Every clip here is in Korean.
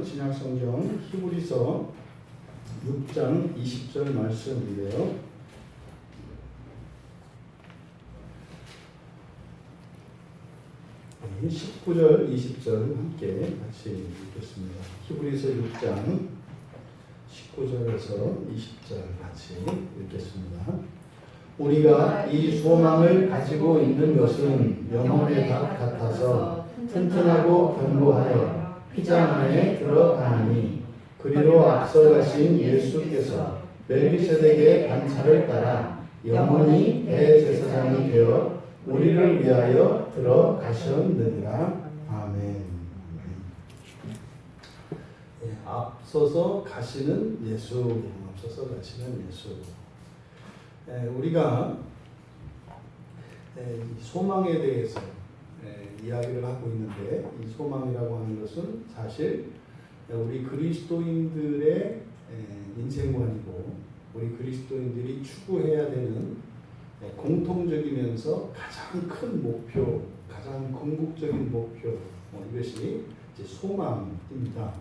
신약성경 히브리서 6장 20절 말씀인데요. 19절, 20절 함께 같이 읽겠습니다. 히브리서 6장 19절에서 20절 같이 읽겠습니다. 우리가 이 소망을 가지고 있는 것은 영혼의 닭 같아서 튼튼하고 견고하여 휘장 안에 들어가나니 그리로 앞서가신 예수께서 멜기세덱의 반차를 따라 영원히 대제사장이 되어 우리를 위하여 들어가셨느니라. 아멘. 앞서서 가시는 예수, 앞서서 가시는 예수. 우리가 소망에 대해서 이야기를 하고 있는데, 이 소망이라고 하는 것은 사실 우리 그리스도인들의 인생관이고 우리 그리스도인들이 추구해야 되는 공통적이면서 가장 큰 목표, 가장 궁극적인 목표, 이것이 이제 소망입니다.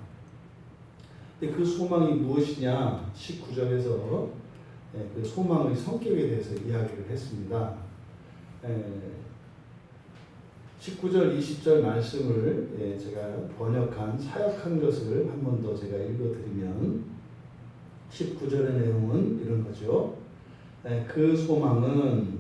근데 그 소망이 무엇이냐? 19절에서 그 소망의 성격에 대해서 이야기를 했습니다. 19절, 20절 말씀을 제가 번역한, 사역한 것을 한 번 더 제가 읽어드리면 19절의 내용은 이런 거죠. 그 소망은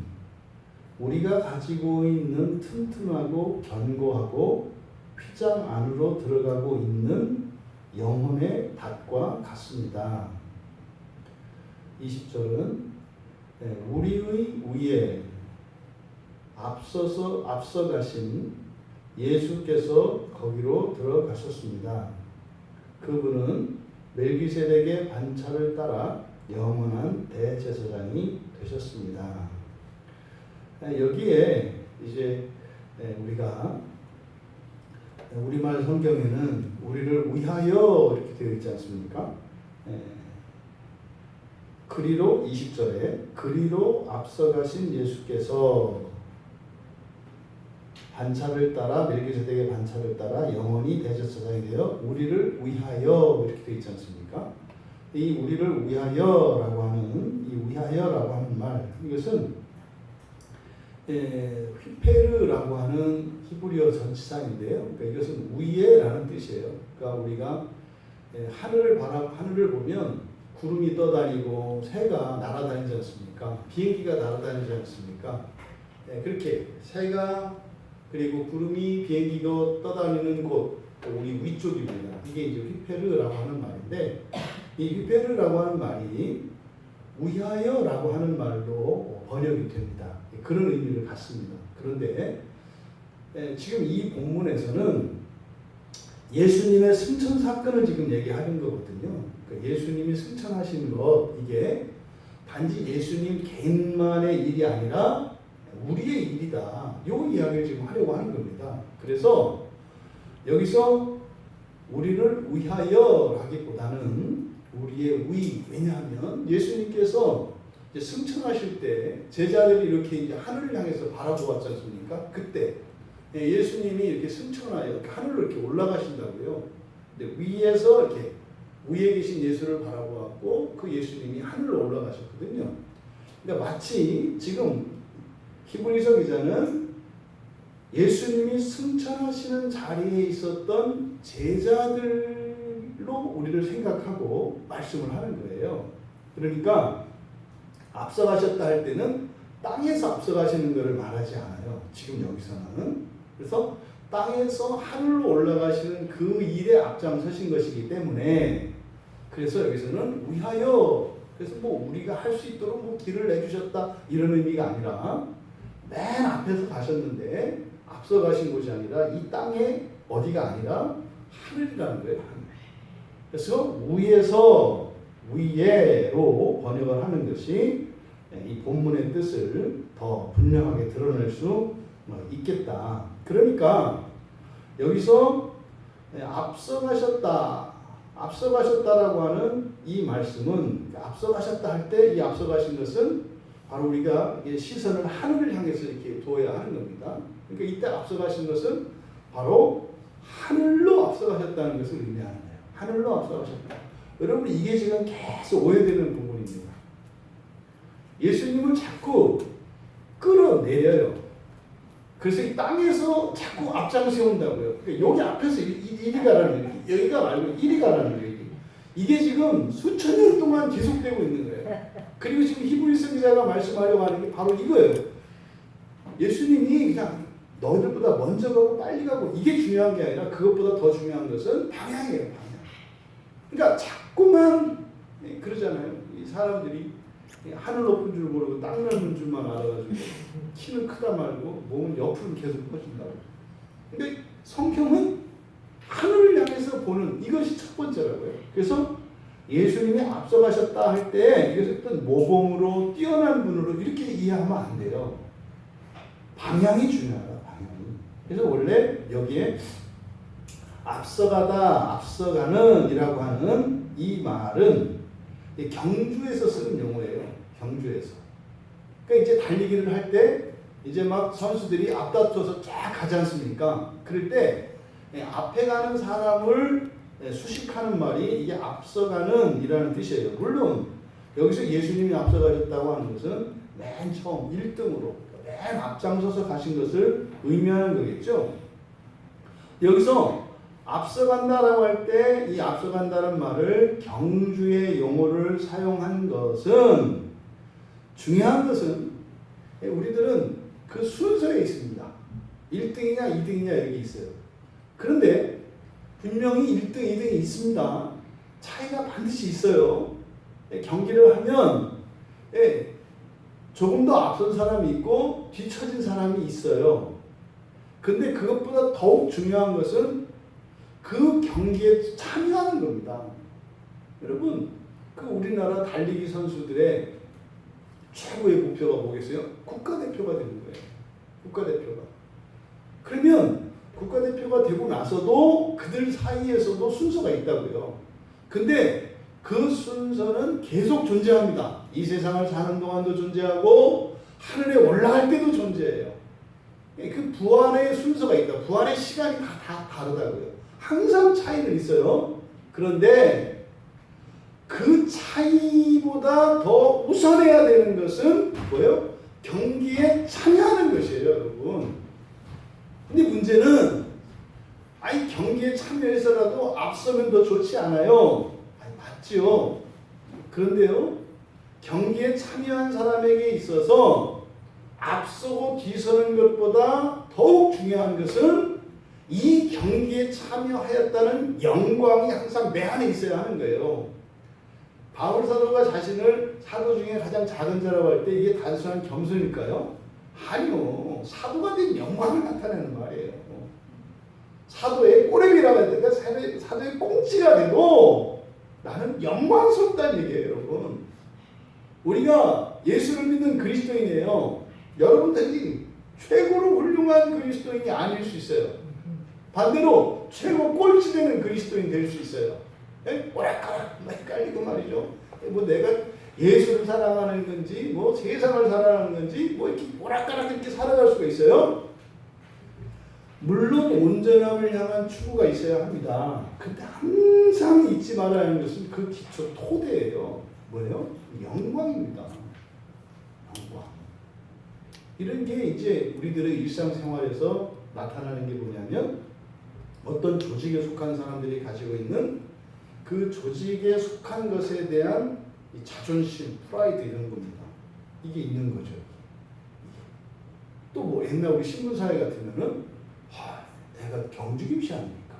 우리가 가지고 있는 튼튼하고 견고하고 휘장 안으로 들어가고 있는 영혼의 닭과 같습니다. 20절은 우리의 위에 앞서가신 예수께서 거기로 들어가셨습니다. 그분은 멜기세덱의 반차를 따라 영원한 대제사장이 되셨습니다. 여기에 이제 우리가 우리말 성경에는 우리를 위하여 이렇게 되어 있지 않습니까? 그리로 20절에 그리로 앞서가신 예수께서 반차를 따라 멜기세덱의 반차를 따라 영원히 대제사장이 되어 우리를 위하여 이렇게 되어 있지 않습니까? 이 우리를 위하여라고 하는 이 위하여라고 하는 말, 이것은 휘페르라고 하는 히브리어 전치사인데요. 그러니까 이것은 위에라는 뜻이에요. 그러니까 우리가 하늘을 보면 구름이 떠다니고 새가 날아다니지 않습니까? 비행기가 날아다니지 않습니까? 그렇게 새가 그리고 구름이 비행기가 떠다니는 곳, 우리 위쪽입니다. 이게 이제 휘페르라고 하는 말인데, 이 휘페르라고 하는 말이 위하여라고 하는 말로 번역이 됩니다. 그런 의미를 갖습니다. 그런데 지금 이 본문에서는 예수님의 승천 사건을 지금 얘기하는 거거든요. 그러니까 예수님이 승천하신 것, 이게 단지 예수님 개인만의 일이 아니라 우리의 일이다. 이 이야기를 지금 하려고 하는 겁니다. 그래서 여기서 우리를 위하여 하기보다는 우리의 왜냐하면 예수님께서 이제 승천하실 때 제자들이 이렇게 이제 하늘을 향해서 바라보았지 않습니까? 그때 예수님이 이렇게 승천하여 이렇게 하늘로 이렇게 올라가신다고요. 근데 위에서 이렇게 위에 계신 예수를 바라보았고 그 예수님이 하늘로 올라가셨거든요. 그러니까 마치 지금 히브리서 기자는 예수님이 승천하시는 자리에 있었던 제자들로 우리를 생각하고 말씀을 하는 거예요. 그러니까 앞서가셨다 할 때는 땅에서 앞서가시는 것을 말하지 않아요. 지금 여기서는. 그래서 땅에서 하늘로 올라가시는 그 일에 앞장서신 것이기 때문에 그래서 여기서는 위하여, 그래서 뭐 우리가 할 수 있도록 뭐 길을 내주셨다 이런 의미가 아니라 맨 앞에서 가셨는데 앞서가신 곳이 아니라 이 땅에 어디가 아니라 하늘이라는 거예요. 하늘. 그래서 위에서 위에로 번역을 하는 것이 이 본문의 뜻을 더 분명하게 드러낼 수 있겠다. 그러니까 여기서 앞서가셨다라고 하는 이 말씀은 앞서가셨다 할 때 이 앞서가신 것은 바로 우리가 시선을 하늘을 향해서 이렇게 두어야 하는 겁니다. 그러니까 이때 앞서가신 것은 바로 하늘로 앞서가셨다는 것을 의미하는 거예요. 하늘로 앞서가셨다. 여러분 이게 지금 계속 오해되는 부분입니다. 예수님을 자꾸 끌어내려요. 그래서 이 땅에서 자꾸 앞장 세운다고요. 그러니까 여기 앞에서 이리 가라는 거예요. 여기가 말고 이리 가라는 거예요. 이게 지금 수천 년 동안 계속되고 있는 거예요. 그리고 지금 히브리서 기자가 말씀하려고 하는 게 바로 이거예요. 예수님이 그냥 너희들보다 먼저 가고 빨리 가고 이게 중요한 게 아니라 그것보다 더 중요한 것은 방향이에요. 방향. 그러니까 자꾸만 그러잖아요. 이 사람들이 하늘 높은 줄 모르고 땅 넓은 줄만 알아가지고 키는 크다 말고 몸은 옆으로 계속 퍼진다고. 그러니까 성경은 하늘을 향해서 보는 이것이 첫 번째라고요. 그래서 예수님이 앞서가셨다 할 때 이것을 어떤 모범으로 뛰어난 분으로 이렇게 이해하면 안 돼요. 방향이 중요하다. 방향이. 그래서 원래 여기에 앞서가다, 앞서가는 이라고 하는 이 말은 경주에서 쓰는 용어예요. 경주에서. 그러니까 이제 달리기를 할 때 이제 막 선수들이 앞다퉈서 쫙 가지 않습니까? 그럴 때 앞에 가는 사람을 수식하는 말이 이게 앞서가는 이라는 뜻이에요. 물론 여기서 예수님이 앞서가셨다고 하는 것은 맨 처음 1등으로 맨 앞장서서 가신 것을 의미하는 거겠죠. 여기서 앞서간다라고 할 때 이 앞서간다는 말을 경주의 용어를 사용한 것은 중요한 것은 우리들은 그 순서에 있습니다. 1등이냐 2등이냐 여기 있어요. 그런데 분명히 1등, 2등이 있습니다. 차이가 반드시 있어요. 경기를 하면 조금 더 앞선 사람이 있고 뒤처진 사람이 있어요. 근데 그것보다 더욱 중요한 것은 그 경기에 참여하는 겁니다. 여러분, 그 우리나라 달리기 선수들의 최고의 목표가 뭐겠어요? 국가대표가 되는 거예요. 국가대표가. 그러면 국가대표가 되고 나서도 그들 사이에서도 순서가 있다고요. 근데 그 순서는 계속 존재합니다. 이 세상을 사는 동안도 존재하고 하늘에 올라갈 때도 존재해요. 그 부활의 순서가 있다. 부활의 시간이 다 다르다고요. 항상 차이는 있어요. 그런데 그 차이보다 더 우선해야 되는 것은 뭐예요? 경기에 참여하는 것이에요, 여러분. 근데 문제는 경기에 참여해서라도 앞서면 더 좋지 않아요? 맞지요. 그런데요, 경기에 참여한 사람에게 있어서 앞서고 뒤서는 것보다 더욱 중요한 것은 이 경기에 참여하였다는 영광이 항상 내 안에 있어야 하는 거예요. 바울 사도가 자신을 사도 중에 가장 작은 자라고 할 때 이게 단순한 겸손일까요? 아니요. 사도가 된 영광을 나타내는 말이에요. 사도의 꼬레비라고 했으니까 사도의 꽁지가 돼도 나는 영광스럽다는 얘기예요, 여러분. 우리가 예수를 믿는 그리스도인이에요. 여러분들이 최고로 훌륭한 그리스도인이 아닐 수 있어요. 반대로 최고 꼴찌 되는 그리스도인 될 수 있어요. 오락가락 헷갈리고 말이죠. 내가 예수를 사랑하는 건지 세상을 사랑하는 건지 이렇게 오락가락 이렇게 살아갈 수가 있어요. 물론 온전함을 향한 추구가 있어야 합니다. 근데 항상 잊지 말아야 하는 것은 그 기초 토대예요. 뭐예요? 영광입니다. 영광. 이런 게 이제 우리들의 일상생활에서 나타나는 게 뭐냐면 어떤 조직에 속한 사람들이 가지고 있는 그 조직에 속한 것에 대한 이 자존심, 프라이드 이런 겁니다. 이게 있는 거죠. 또 옛날 우리 신문사회 같으면은 내가 경주김씨 아닙니까?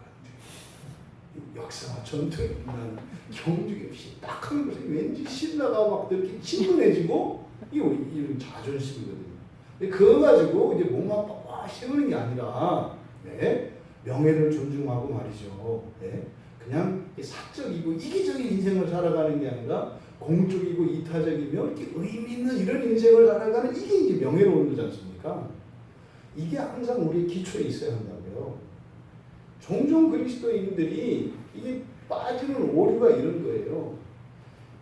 역사와 전통에 있는 경주김씨 딱 하는 것이 왠지 신나가 막 이렇게 친근해지고 이런 자존심이거든요. 그거 가지고 이제 뭔가 세우는 게 아니라 명예를 존중하고 말이죠. 그냥 사적이고 이기적인 인생을 살아가는 게 아니라 공적이고 이타적이며 이렇게 의미 있는 이런 인생을 살아가는 이게 이제 명예로운 거지 않습니까? 이게 항상 우리의 기초에 있어야 한다고요. 종종 그리스도인들이 이게 빠지는 오류가 이런 거예요.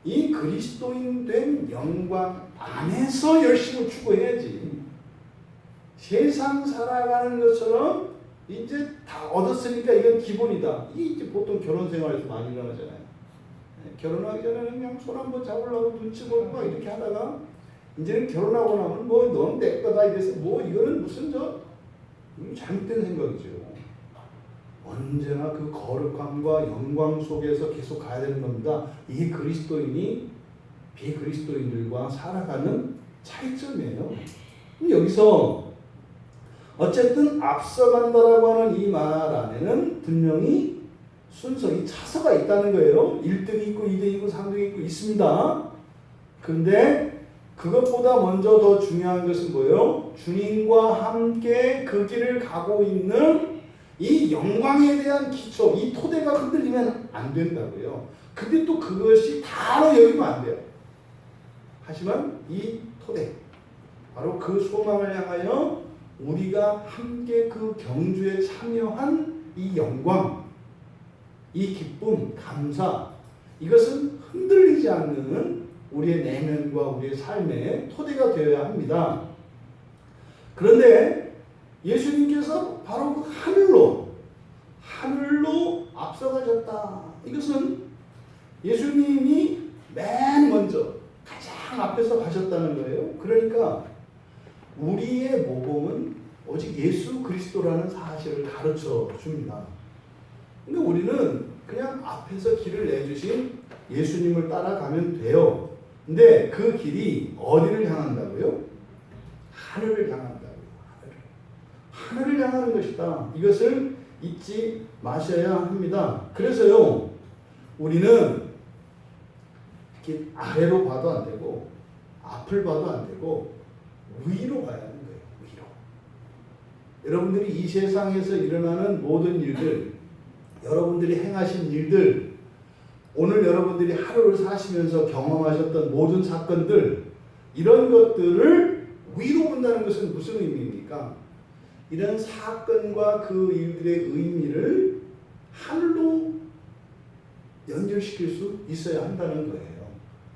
이 그리스도인 된 영광 안에서 열심히 추구해야지. 세상 살아가는 것처럼 이제 다 얻었으니까 이건 기본이다. 이게 이제 보통 결혼 생활에서 많이 일어나잖아요. 결혼하기 전에는 그냥 손 한번 잡으려고 눈치 보고 막 이렇게 하다가 이제는 결혼하고 나면 뭐 넌 내 거다 이래서 뭐 이거는 무슨 잘못된 생각이죠. 언제나 그 거룩함과 영광 속에서 계속 가야 되는 겁니다. 이게 그리스도인이 비그리스도인들과 살아가는 차이점이에요. 여기서 어쨌든 앞서간다라고 하는 이 말 안에는 분명히 순서, 차서가 있다는 거예요. 1등이 있고 2등이 있고 3등이 있고 있습니다. 근데 그것보다 먼저 더 중요한 것은 뭐예요? 주님과 함께 그 길을 가고 있는 이 영광에 대한 기초, 이 토대가 흔들리면 안 된다고요. 근데 또 그것이 다로 여기면 안 돼요. 하지만 이 토대, 바로 그 소망을 향하여 우리가 함께 그 경주에 참여한 이 영광, 이 기쁨, 감사, 이것은 흔들리지 않는 우리의 내면과 우리의 삶의 토대가 되어야 합니다. 그런데 예수님께서 바로 그 하늘로 앞서가셨다. 이것은 예수님이 맨 먼저 가장 앞에서 가셨다는 거예요. 그러니까 우리의 모범은 오직 예수 그리스도라는 사실을 가르쳐 줍니다. 근데 우리는 그냥 앞에서 길을 내주신 예수님을 따라가면 돼요. 근데 그 길이 어디를 향한다고요? 하늘을 향한다고요. 하늘을 향하는 것이다. 이것을 잊지 마셔야 합니다. 그래서요, 우리는 이렇게 아래로 봐도 안 되고, 앞을 봐도 안 되고, 위로 봐야 하는 거예요. 위로. 여러분들이 이 세상에서 일어나는 모든 일들, 여러분들이 행하신 일들, 오늘 여러분들이 하루를 사시면서 경험하셨던 모든 사건들, 이런 것들을 위로 본다는 것은 무슨 의미입니까? 이런 사건과 그 일들의 의미를 하늘로 연결시킬 수 있어야 한다는 거예요.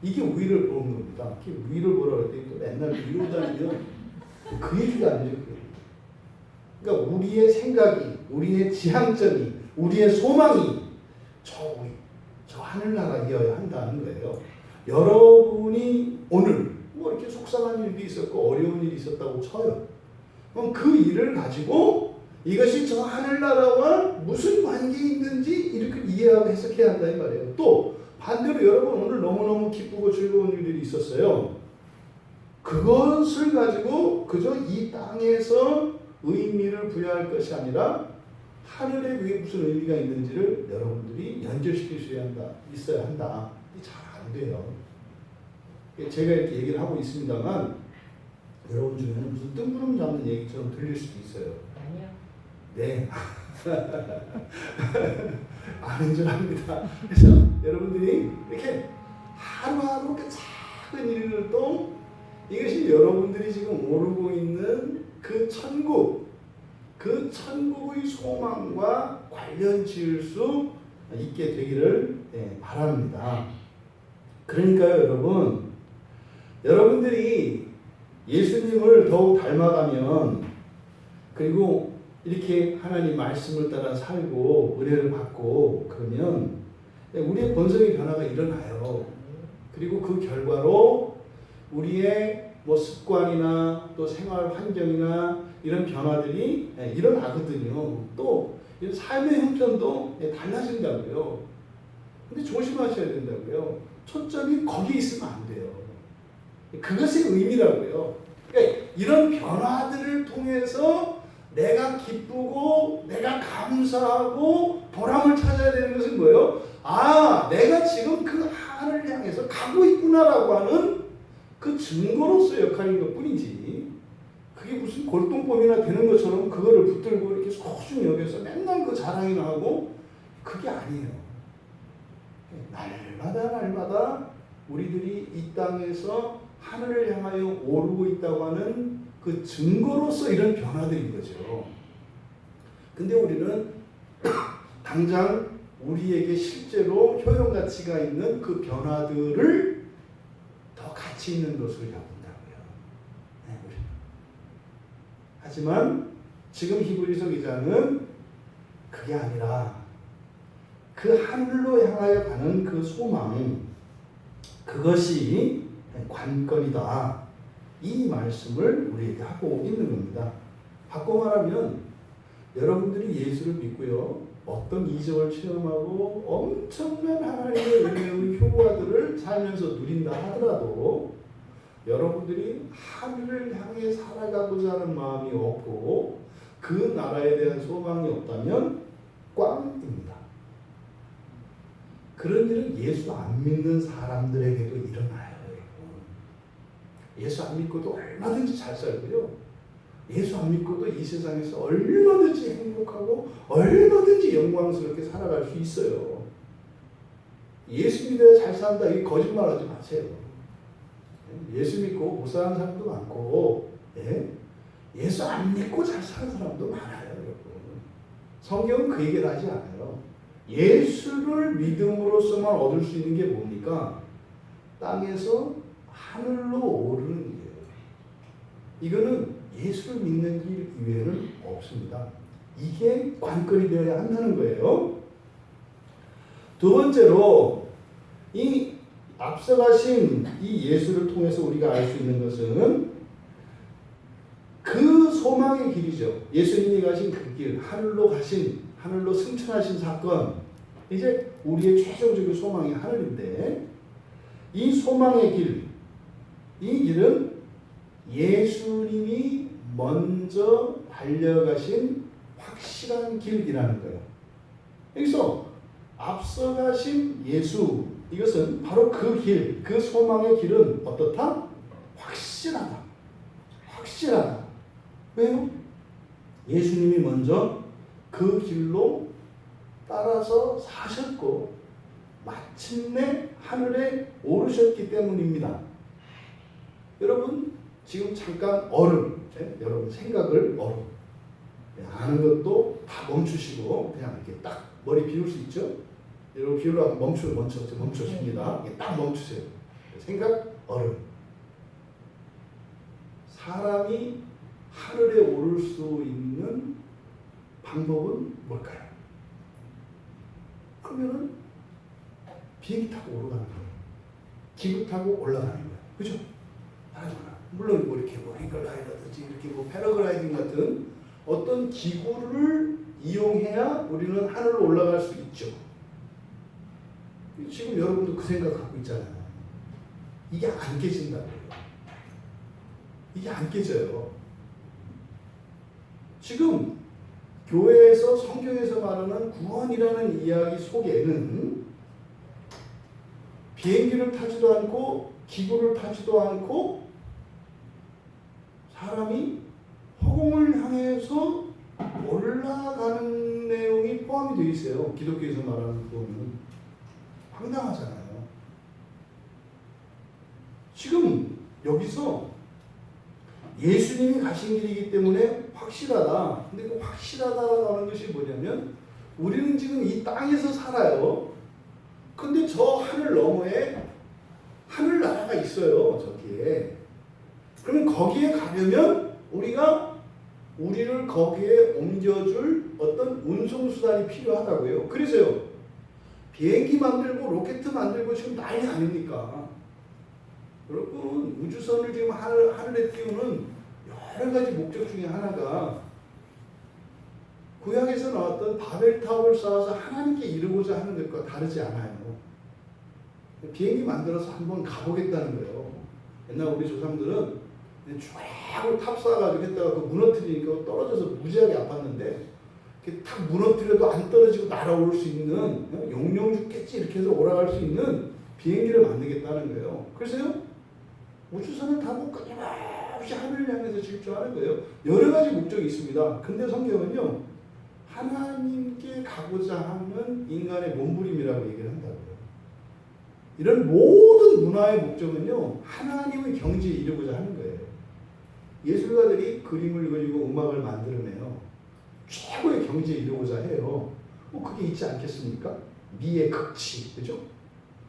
이게 위를 보는 겁니다. 위를 보라고 할 때 맨날 위로 다니면 그 얘기가 아니에요. 그러니까 우리의 생각이, 우리의 지향점이, 우리의 소망이 저 하늘나라이어야 한다는 거예요. 여러분이 오늘 뭐 이렇게 속상한 일이 있었고 어려운 일이 있었다고 쳐요. 그럼 그 일을 가지고 이것이 저 하늘나라와 무슨 관계 있는지 이렇게 이해하고 해석해야 한다는 말이에요. 또 반대로 여러분 오늘 너무너무 기쁘고 즐거운 일들이 있었어요. 그것을 가지고 그저 이 땅에서 의미를 부여할 것이 아니라 하늘에 그게 무슨 의미가 있는지를 여러분들이 연결시킬 수 있어야 한다. 잘 안 돼요. 제가 이렇게 얘기를 하고 있습니다만 여러분 중에는 무슨 뜬구름 잡는 얘기처럼 들릴 수도 있어요. 아니요. 네. 아는 줄 압니다. 그래서 여러분들이 이렇게 하루하루 그 작은 일을 또 이것이 여러분들이 지금 오르고 있는 그 천국, 그 천국의 소망과 관련 지을 수 있게 되기를 바랍니다. 그러니까요, 여러분들이 예수님을 더욱 닮아가면, 그리고 이렇게 하나님 말씀을 따라 살고 은혜를 받고 그러면 우리의 본성의 변화가 일어나요. 그리고 그 결과로 우리의 뭐 습관이나 또 생활 환경이나 이런 변화들이 일어나거든요. 또 삶의 형편도 달라진다고요. 근데 조심하셔야 된다고요. 초점이 거기 있으면 안 돼요. 그것의 의미라고요. 그러니까 이런 변화들을 통해서 내가 기쁘고 내가 감사하고 보람을 찾아야 되는 것은 뭐예요? 아, 내가 지금 그 하늘을 향해서 가고 있구나라고 하는 그 증거로서 역할인 것 뿐이지, 그게 무슨 골동품이나 되는 것처럼 그거를 붙들고 이렇게 소중히 여겨서 맨날 그 자랑이나 하고, 그게 아니에요. 날마다 우리들이 이 땅에서 하늘을 향하여 오르고 있다고 하는 그 증거로서 이런 변화들인 거죠. 근데 우리는 당장 우리에게 실제로 효용 가치가 있는 그 변화들을 더 가치 있는 것으로 잡는다고요. 하지만 지금 히브리서 기자는 그게 아니라 그 하늘로 향하여 가는 그 소망, 그것이 관건이다. 이 말씀을 우리에게 하고 있는 겁니다. 바꿔 말하면 여러분들이 예수를 믿고요, 어떤 이적을 체험하고 엄청난 하나님의 은혜의 효과들을 살면서 누린다 하더라도 여러분들이 하늘을 향해 살아가고자 하는 마음이 없고 그 나라에 대한 소망이 없다면 꽝입니다. 그런 일은 예수 안 믿는 사람들에게도 일어나요. 예수 안 믿고도 얼마든지 잘 살고요, 예수 안 믿고도 이 세상에서 얼마든지 행복하고 얼마든지 영광스럽게 살아갈 수 있어요. 예수 믿어야 잘 산다, 이 거짓말하지 마세요. 예수 믿고 못 사는 사람도 많고, 예수 안 믿고 잘 사는 사람도 많아요, 여러분. 성경은 그 얘기를 하지 않아요. 예수를 믿음으로써만 얻을 수 있는 게 뭡니까? 땅에서 하늘로 오르는 일이에요. 이거는 예수를 믿는 길 이외에는 없습니다. 이게 관건이 되어야 한다는 거예요. 두 번째로, 이 앞서가신 이 예수를 통해서 우리가 알 수 있는 것은 그 소망의 길이죠. 예수님이 가신 그 길, 하늘로 승천하신 사건, 이제 우리의 최종적인 소망이 하늘인데, 이 소망의 길, 이 길은 예수님이 먼저 달려가신 확실한 길이라는 거예요. 여기서 앞서가신 예수, 이것은 바로 그 길, 그 소망의 길은 어떻다? 확실하다. 확실하다. 왜요? 예수님이 먼저 그 길로 따라서 사셨고 마침내 하늘에 오르셨기 때문입니다. 여러분 지금 잠깐 여러분 생각을 아는 것도 다 멈추시고 그냥 이렇게 딱 머리 비울 수 있죠? 여러분 비우려고 멈추십니다. 딱 멈추세요. 생각 사람이 하늘에 오를 수 있는 방법은 뭘까요? 그러면은 비행기 타고 오르가는 거예요. 기구 타고 올라가는 거예요. 그죠? 물론 뭐 이렇게 행글라이더든지 이렇게 패러글라이딩 같은 어떤 기구를 이용해야 우리는 하늘로 올라갈 수 있죠. 지금 여러분도 그 생각 갖고 있잖아요. 이게 안 깨진다고요. 이게 안 깨져요. 지금 교회에서 성경에서 말하는 구원이라는 이야기 속에는 비행기를 타지도 않고 기구를 타지도 않고 사람이 허공을 향해서 올라가는 내용이 포함이 되어 있어요. 기독교에서 말하는 거는 황당하잖아요. 지금 여기서 예수님이 가신 길이기 때문에 확실하다. 근데 그 확실하다라고 하는 것이 뭐냐면 우리는 지금 이 땅에서 살아요. 근데 저 하늘 너머에 하늘나라가 있어요. 저기에. 그러면 거기에 가려면 우리를 거기에 옮겨줄 어떤 운송수단이 필요하다고요. 그래서요. 비행기 만들고 로켓 만들고 지금 난리 아닙니까? 여러분 우주선을 지금 하늘에 띄우는 여러 가지 목적 중에 하나가 구약에서 나왔던 바벨탑을 쌓아서 하나님께 이루고자 하는 것과 다르지 않아요. 비행기 만들어서 한번 가보겠다는 거예요. 옛날 우리 조상들은 쭉 탑 쌓아가지고 했다가 그 무너뜨리니까 떨어져서 무지하게 아팠는데 탁 무너뜨려도 안 떨어지고 날아올 수 있는 용용 죽겠지 이렇게 해서 올라갈 수 있는 비행기를 만들겠다는 거예요. 그래서요 우주선을 타고 끊임없이 하늘을 향해서 질주하는 거예요. 여러 가지 목적이 있습니다. 근데 성경은요 하나님께 가고자 하는 인간의 몸부림이라고 얘기를 한다고요. 이런 모든 문화의 목적은요 하나님의 경지에 이르고자 하는 거예요. 예술가들이 그림을 그리고 음악을 만들어내요. 최고의 경지에 이르고자 해요. 그게 있지 않겠습니까? 미의 극치, 그죠?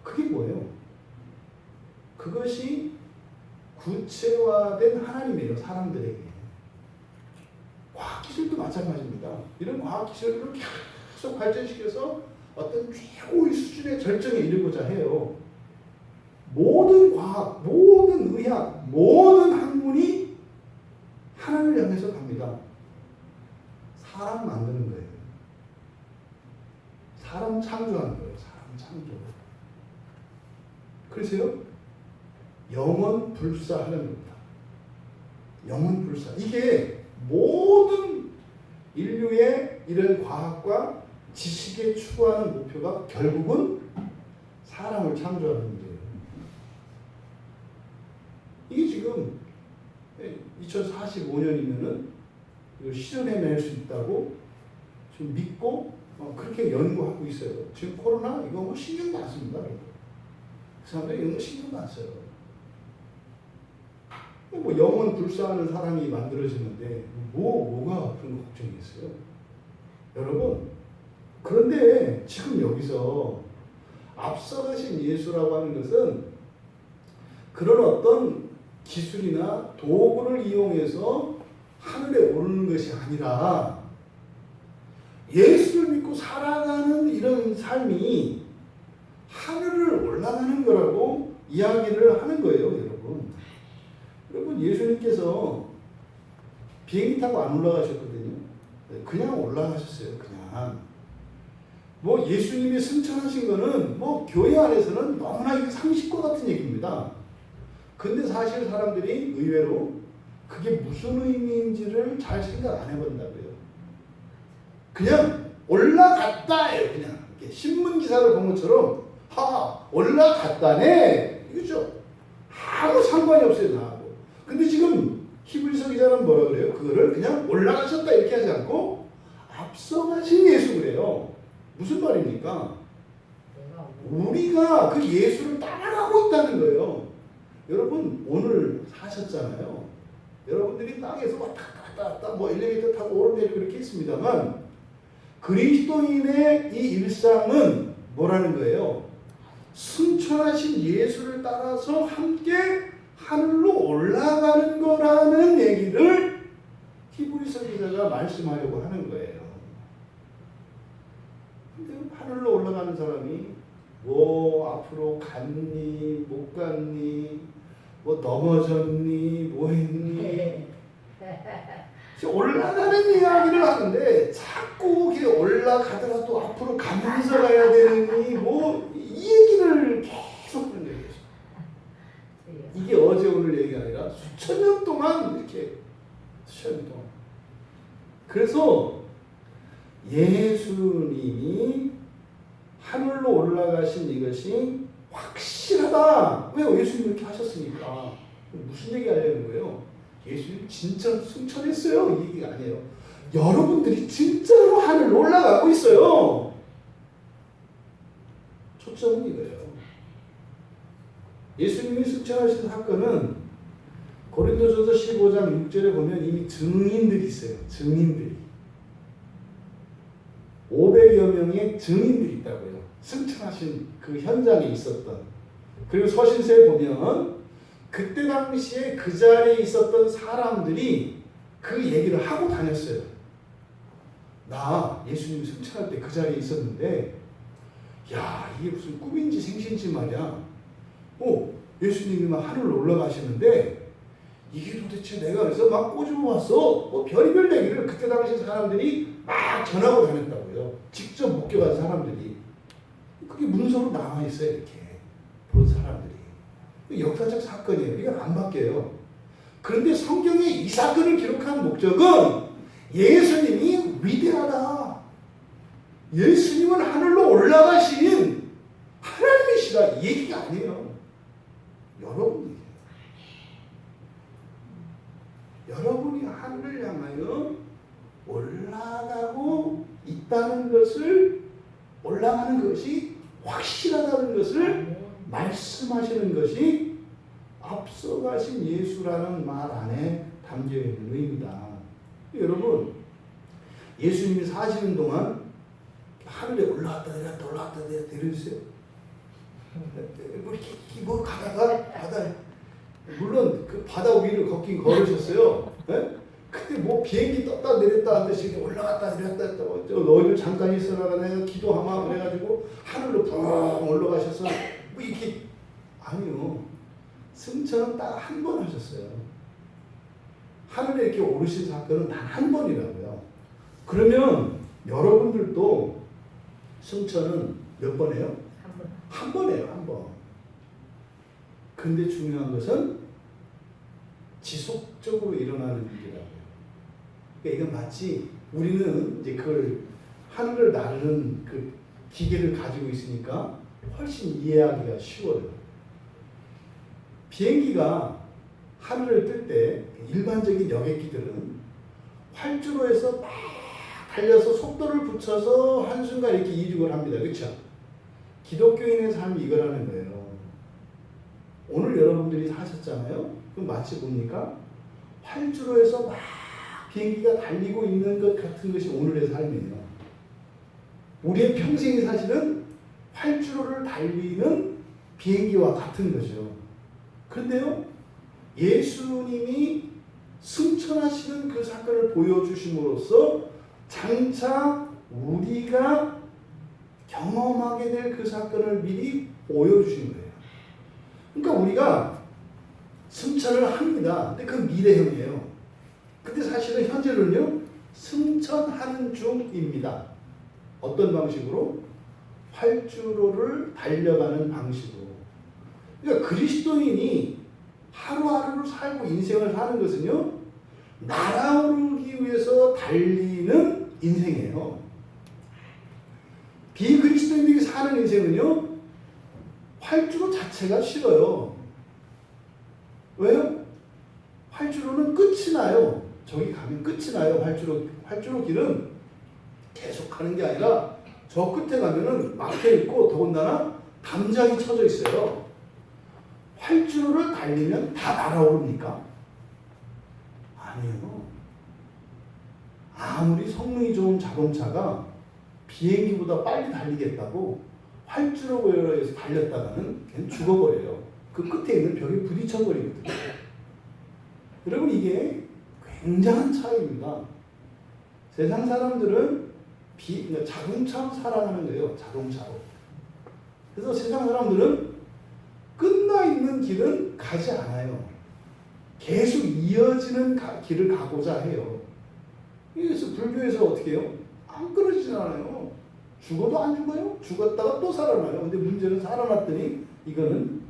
그게 뭐예요? 그것이 구체화된 하나님이에요. 사람들에게 과학기술도 마찬가지입니다. 이런 과학기술을 계속 발전시켜서 어떤 최고의 수준의 절정에 이르고자 해요. 모든 과학, 모든 의학, 모든 학문이 하나님을 향해서 갑니다. 사람 만드는 거예요. 사람 창조하는 거예요. 사람 창조. 그래서요, 영원 불사하는 겁니다. 영원 불사. 이게 모든 인류의 이런 과학과 지식에 추구하는 목표가 결국은 사람을 창조하는 거예요. 이게 지금 2045년이면은 실현해낼 수 있다고 지금 믿고 그렇게 연구하고 있어요. 지금 코로나 이거 뭐 신경도 안 씁니다. 그 사람들이 이런 거 신경도 안 써요. 뭐 영원 불사하는 사람이 만들어지는데 뭐가 그런 거 걱정이겠어요? 여러분, 그런데 지금 여기서 앞서가신 예수라고 하는 것은 그런 어떤 기술이나 도구를 이용해서 하늘에 오르는 것이 아니라 예수를 믿고 살아가는 이런 삶이 하늘을 올라가는 거라고 이야기를 하는 거예요, 여러분. 여러분, 예수님께서 비행기 타고 안 올라가셨거든요. 그냥 올라가셨어요, 그냥. 뭐 예수님이 승천하신 거는 뭐 교회 안에서는 너무나 상식과 같은 얘기입니다. 근데 사실 사람들이 의외로 그게 무슨 의미인지를 잘 생각 안 해본다고요. 그냥 올라갔다예요. 그냥 이렇게 신문 기사를 본 것처럼 올라갔다네 이거죠. 아무 상관이 없어요, 나하고. 근데 지금 히브리서 기자는 뭐라 그래요? 그거를 그냥 올라가셨다 이렇게 하지 않고 앞서가신 예수 그래요. 무슨 말입니까? 우리가 그 예수를 따라가고 있다는 거예요. 여러분, 오늘 사셨잖아요. 여러분들이 땅에서 왔다 갔다 뭐 엘리베이터 타고 오르내리고 이렇게 있습니다만 그리스도인의 이 일상은 뭐라는 거예요? 승천하신 예수를 따라서 함께 하늘로 올라가는 거라는 얘기를 히브리서 기자가 말씀하려고 하는 거예요. 근데 하늘로 올라가는 사람이 뭐 앞으로 갔니 못 갔니 뭐 넘어졌니 뭐 했니 올라가는 이야기를 하는데 자꾸 이렇게 올라가더라도 앞으로 가면서 가야 되니 뭐 이 얘기를 계속 하는 거예요. 이게 어제 오늘 얘기가 아니라 수천 년 동안 이렇게 수천 년 동안. 그래서 예수님이 하늘로 올라가신 이것이 확실하다. 왜 예수님이 이렇게 하셨으니까. 무슨 얘기 하려는 거예요? 예수님 진짜 승천했어요. 이 얘기가 아니에요. 여러분들이 진짜로 하늘로 올라가고 있어요. 초점은 이거예요. 예수님이 승천하신 사건은 고린도전서 15장 6절에 보면 이미 증인들이 있어요. 증인들이. 500여 명의 증인들이 있다고요. 승천하신 그 현장에 있었던. 그리고 서신서에 보면 그때 당시에 그 자리에 있었던 사람들이 그 얘기를 하고 다녔어요. 나 예수님이 승천할 때 그 자리에 있었는데 야, 이게 무슨 꿈인지 생신지 말이야. 예수님이 막 하늘로 올라가시는데 이게 도대체 내가 그래서 막 꼬집어 왔어. 뭐 별의별 얘기를 그때 당시 사람들이 막 전하고 다녔다고요. 직접 목격한 사람들이. 그게 문서로 남아있어요. 이렇게 본 사람들이. 역사적 사건이에요. 이건 안 바뀌어요. 그런데 성경에 이 사건을 기록한 목적은 예수님이 위대하다. 예수님은 하늘로 올라가신 하나님이시다. 이 얘기가 아니에요. 여러분이 하늘을 향하여 올라가고 있다는 것을, 올라가는 것이 확실하다는 것을 말씀하시는 것이 앞서가신 예수라는 말 안에 담겨 있는 의미다. 여러분, 예수님이 사시는 동안 하늘에 올라갔다 내렸다 올라갔다 내렸다 이러세요. 뭐 가다가 바다, 물론 그 바다 위를 걷긴 걸으셨어요. 네? 근데 뭐 비행기 떴다 내렸다 하듯이 올라갔다 내렸다 했다. 너희들 잠깐 있어라 내가 기도하마 그래가지고 하늘로 붕 올라가셔서 뭐 이렇게 아니요. 승천은 딱 한 번 하셨어요. 하늘에 이렇게 오르신 사건은 단 한 번이라고요. 그러면 여러분들도 승천은 몇 번 해요? 한 번 해요. 한 번. 근데 중요한 것은 지속적으로 일어나는 일이라고요. 그러니까 이건 마치 우리는 이제 그걸 하늘을 나르는 그 기계를 가지고 있으니까 훨씬 이해하기가 쉬워요. 비행기가 하늘을 뜰 때 일반적인 여객기들은 활주로 해서 막 달려서 속도를 붙여서 한순간 이렇게 이륙을 합니다. 그렇죠? 기독교인의 삶이 이거라는 거예요. 오늘 여러분들이 사셨잖아요. 그럼 마치 뭡니까? 활주로에서 막 비행기가 달리고 있는 것 같은 것이 오늘의 삶이에요. 우리의 평생이 사실은 활주로를 달리는 비행기와 같은 거죠. 그런데요, 예수님이 승천하시는 그 사건을 보여주심으로써 장차 우리가 경험하게 될 그 사건을 미리 보여주신 거예요. 그러니까 우리가 승천을 합니다. 근데 그 미래형이에요. 근데 사실은 현재는요, 승천하는 중입니다. 어떤 방식으로? 활주로를 달려가는 방식으로. 그러니까 그리스도인이 하루하루를 살고 인생을 사는 것은요, 날아오르기 위해서 달리는 인생이에요. 비그리스도인들이 사는 인생은요, 활주로 자체가 싫어요. 왜요? 활주로는 끝이 나요. 저기 가면 끝이 나요. 활주로 길은 계속 가는 게 아니라 저 끝에 가면은 막혀 있고 더군다나 담장이 쳐져 있어요. 활주로를 달리면 다 날아오릅니까? 아니에요. 아무리 성능이 좋은 자동차가 비행기보다 빨리 달리겠다고 활주로에서 달렸다가는 그냥 죽어버려요. 그 끝에 있는 벽에 부딪혀버리거든요. 여러분, 이게 굉장한 차이입니다. 세상 사람들은 그러니까 자동차로 살아가는 거예요. 자동차로. 그래서 세상 사람들은 끝나 있는 길은 가지 않아요. 계속 이어지는 길을 가고자 해요. 그래서 불교에서 어떻게 해요? 안 끊어지진 않아요. 죽어도 안 죽어요. 죽었다가 또 살아나요. 근데 문제는 살아났더니 이거는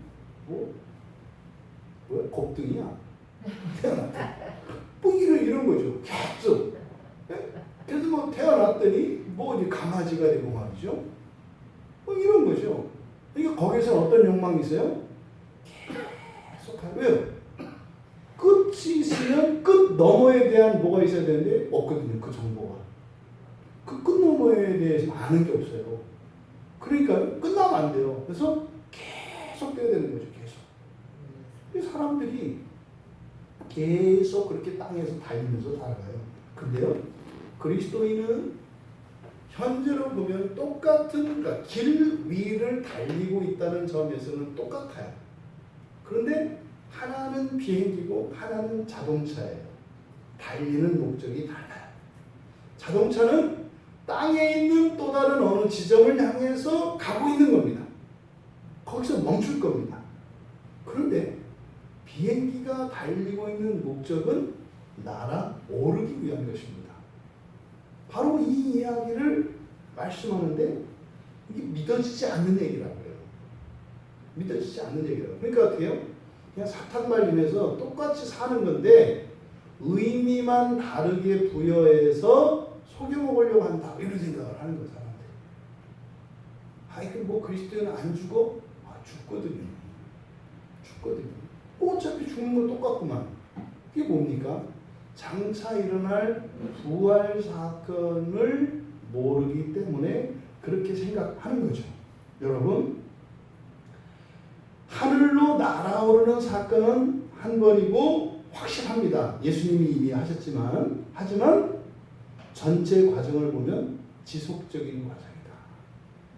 뭐야? 곱등이야. 태어났다. 뭐 이런 거죠. 계속. 그래서 뭐 태어났더니 뭐 이제 강아지가 되고 말이죠. 뭐 이런 거죠. 그러니까 거기서 어떤 욕망이 있어요? 계속 가요. 왜요? 끝이 있으면 끝 너머에 대한 뭐가 있어야 되는데 없거든요. 그 정보가. 그 끝 너머에 대해서 아는 게 없어요. 그러니까 끝나면 안 돼요. 그래서 계속 돼야 되는 거죠. 계속. 사람들이 계속 그렇게 땅에서 달리면서 살아가요. 근데요, 그리스도인은 현재로 보면 똑같은, 그러니까 길 위를 달리고 있다는 점에서는 똑같아요. 그런데 하나는 비행기고 하나는 자동차예요. 달리는 목적이 달라요. 자동차는 땅에 있는 또 다른 어느 지점을 향해서 가고 있는 겁니다. 거기서 멈출 겁니다. 그런데 비행기가 달리고 있는 목적은 날아오르기 위한 것입니다. 바로 이 이야기를 말씀하는데 이게 믿어지지 않는 얘기라고요. 믿어지지 않는 얘기라고요. 그러니까 어떻게 해요? 그냥 사탕 말리면서 똑같이 사는 건데 의미만 다르게 부여해서 속여먹으려고 한다. 이런 생각을 하는 거예요. 사람들. 아이, 뭐 그리스도인은 안 죽어? 아, 죽거든요. 죽거든요. 어차피 죽는 건 똑같구만. 이게 뭡니까? 장차 일어날 부활 사건을 모르기 때문에 그렇게 생각하는 거죠. 여러분, 하늘로 날아오르는 사건은 한 번이고 확실합니다. 예수님이 이미 하지만 전체 과정을 보면 지속적인 과정이다.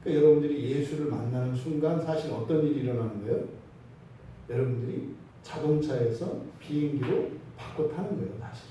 그러니까 여러분들이 예수를 만나는 순간 사실 어떤 일이 일어나는 거예요? 여러분들이 자동차에서 비행기로 바꿔 타는 거예요. 사실은.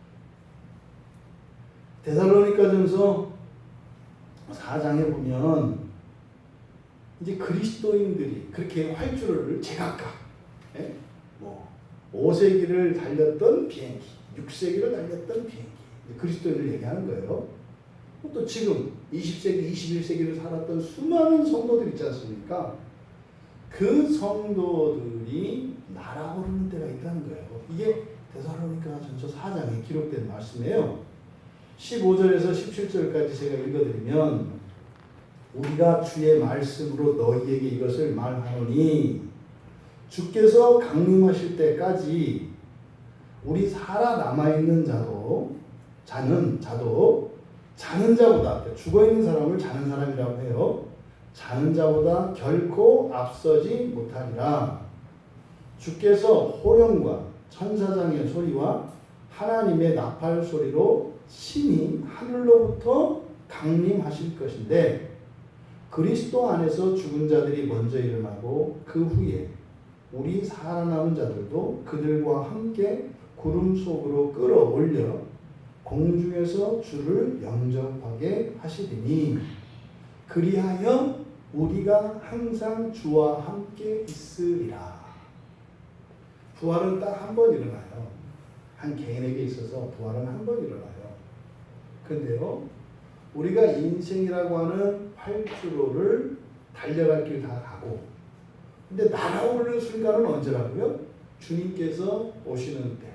데살로니가전서 4장에 보면 이제 그리스도인들이 그렇게 활주로를 제각각, 예? 뭐 5세기를 달렸던 비행기, 6세기를 달렸던 비행기, 그리스도인을 얘기하는 거예요. 또 지금 20세기, 21세기를 살았던 수많은 성도들 있지 않습니까? 그 성도들이 날아오르는 때가 있다는 거예요. 이게 데살로니가전서 4장에 기록된 말씀이에요. 15절에서 17절까지 제가 읽어드리면, 우리가 주의 말씀으로 너희에게 이것을 말하노니 주께서 강림하실 때까지 우리 살아남아있는 자는 자보다, 죽어있는 사람을 자는 사람이라고 해요. 자는 자보다 결코 앞서지 못하리라. 주께서 호령과 천사장의 소리와 하나님의 나팔 소리로 신이 하늘로부터 강림하실 것인데, 그리스도 안에서 죽은 자들이 먼저 일어나고 그 후에 우리 살아남은 자들도 그들과 함께 구름 속으로 끌어올려 공중에서 주를 영접하게 하시리니, 그리하여 우리가 항상 주와 함께 있으리라. 부활은 딱 한 번 일어나요. 한 개인에게 있어서 부활은 한 번 일어나요. 근데요, 우리가 인생이라고 하는 활주로를 달려갈 길 다 가고, 근데 날아오르는 순간은 언제라고요? 주님께서 오시는 때,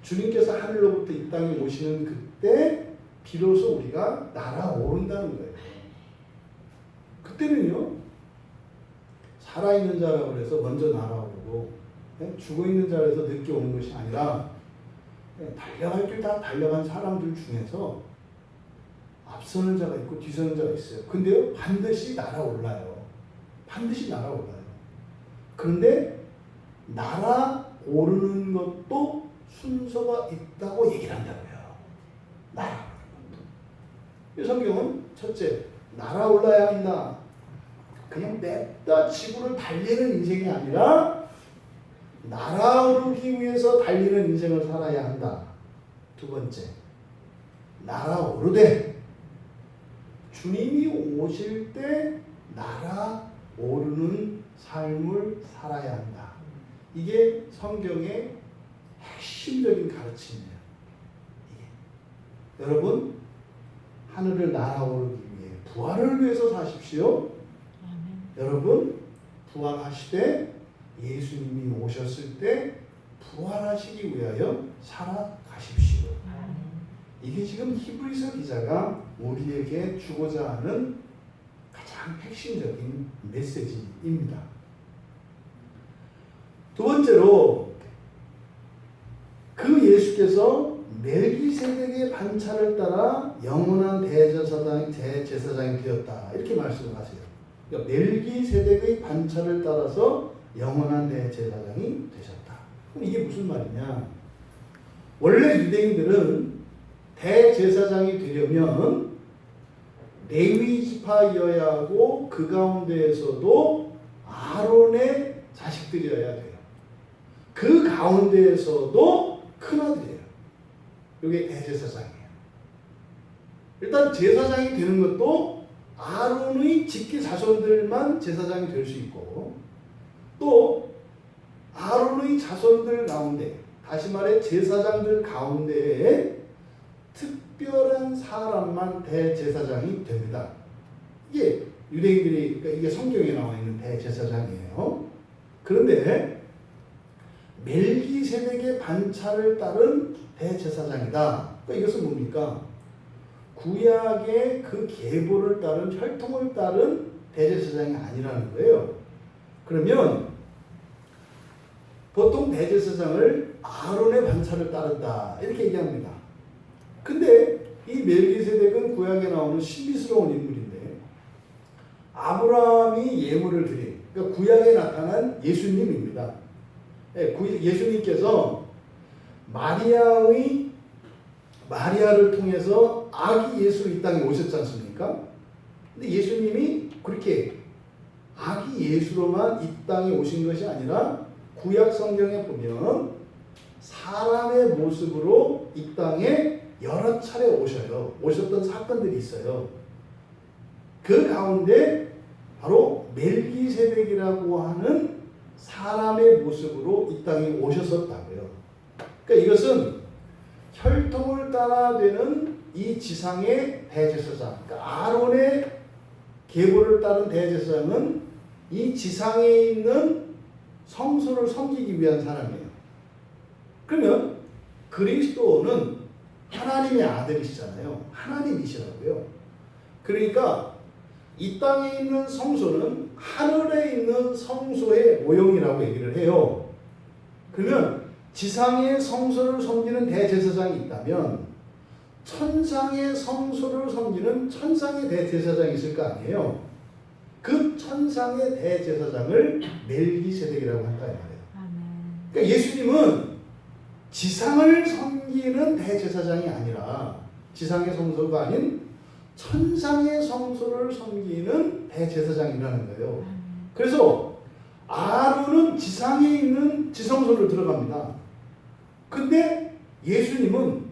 주님께서 하늘로부터 이 땅에 오시는 그때 비로소 우리가 날아오른다는 거예요. 그때는요, 살아있는 자라고 해서 먼저 날아오르고 죽어있는 자라서 늦게 오는 것이 아니라, 달려갈 길 다 달려간 사람들 중에서 앞서는 자가 있고 뒤서는 자가 있어요. 근데요, 반드시 날아올라요. 반드시 날아올라요. 그런데 날아오르는 것도 순서가 있다고 얘기를 한다고요. 날아오르는 것도. 이 성경은 첫째, 날아올라야 한다. 그냥 냅다 지구를 달리는 인생이 아니라 날아오르기 위해서 달리는 인생을 살아야 한다. 두 번째, 날아오르되 주님이 오실 때 날아오르는 삶을 살아야 한다. 이게 성경의 핵심적인 가르침이에요. 이게. 여러분, 하늘을 날아오르기 위해 부활을 위해서 사십시오. 여러분, 부활하시되 예수님이 오셨을 때 부활하시기 위하여 살아가십시오. 이게 지금 히브리서 기자가 우리에게 주고자 하는 가장 핵심적인 메시지입니다. 두 번째로, 그 예수께서 멜기세덱의 반차를 따라 영원한 대제사장이 되었다. 이렇게 말씀을 하세요. 그러니까 멜기세덱의 반차를 따라서 영원한 대제사장이 되셨다. 그럼 이게 무슨 말이냐? 원래 유대인들은 대제사장이 되려면 레위 지파여야 하고 그 가운데에서도 아론의 자식들이어야 돼요. 그 가운데에서도 큰아들이에요. 이게 대제사장이에요. 일단 제사장이 되는 것도 아론의 직계 자손들만 제사장이 될 수 있고, 또 아론의 자손들 가운데, 다시 말해 제사장들 가운데에 특별한 사람만 대제사장이 됩니다. 이게 유대인들이, 그러니까 이게 성경에 나와 있는 대제사장이에요. 그런데 멜기세덱의 반차를 따른 대제사장이다. 그러니까 이것은 뭡니까? 구약의 그 계보를 따른, 혈통을 따른 대제사장이 아니라는 거예요. 그러면 보통 대제사장을 아론의 반차를 따른다 이렇게 얘기합니다. 근데 이 멜기세덱은 구약에 나오는 신비스러운 인물인데, 아브라함이 예물을 드린, 그러니까 구약에 나타난 예수님입니다. 예수님께서 마리아를 통해서 아기 예수 이 땅에 오셨지 않습니까? 근데 예수님이 그렇게 아기 예수로만 이 땅에 오신 것이 아니라 구약 성경에 보면 사람의 모습으로 이 땅에 여러 차례 오셔요. 오셨던 사건들이 있어요. 그 가운데 바로 멜기세덱이라고 하는 사람의 모습으로 이 땅에 오셨었다고요. 그러니까 이것은 혈통을 따라 되는 이 지상의 대제사장, 그러니까 아론의 계보를 따른 대제사장은 이 지상에 있는 성소를 섬기기 위한 사람이에요. 그러면 그리스도는 하나님의 아들이시잖아요. 하나님이시라고요. 그러니까 이 땅에 있는 성소는 하늘에 있는 성소의 모형이라고 얘기를 해요. 그러면 지상의 성소를 섬기는 대제사장이 있다면 천상의 성소를 섬기는 천상의 대제사장이 있을 거 아니에요. 그 천상의 대제사장을 멜기세덱이라고 한다 이 말이에요. 그러니까 예수님은 지상을 섬기는 대제사장이 아니라 지상의 성소가 아닌 천상의 성소를 섬기는 대제사장이라는 거예요. 그래서 아론은 지상에 있는 지성소를 들어갑니다. 근데 예수님은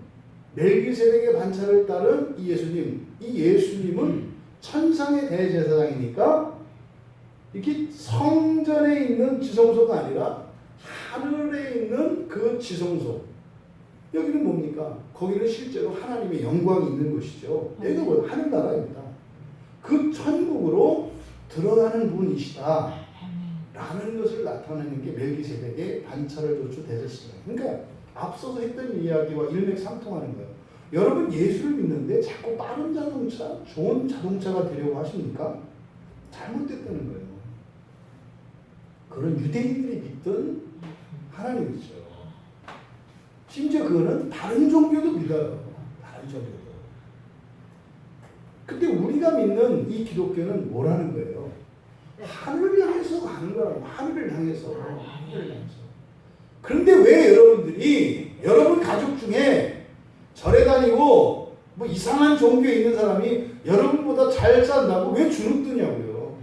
멜기세덱의 반차를 따른 이 예수님은 천상의 대제사장이니까 이렇게 성전에 있는 지성소가 아니라 하늘에 있는 그 지성소, 여기는 뭡니까? 거기는 실제로 하나님의 영광이 있는 것이죠. 여기가 뭐 하늘나라입니다. 그 천국으로 들어가는 분이시다 라는 것을 나타내는 게 멜기세덱의 반차를 줬죠 대제사장. 그러니까 앞서서 했던 이야기와 일맥상통하는 거예요. 여러분 예수를 믿는데 자꾸 빠른 자동차, 좋은 자동차가 되려고 하십니까? 잘못됐다는 거예요. 그런 유대인들이 믿던 하나님이죠. 심지어 그거는 다른 종교도 믿어요. 다른 종교도. 근데 우리가 믿는 이 기독교는 뭐라는 거예요? 하늘을 향해서 가는 거라고. 하늘을 향해서. 그런데 왜 여러분 가족 중에 절에 다니고 뭐 이상한 종교에 있는 사람이 여러분보다 잘 산다고 왜 주눅 드냐고요.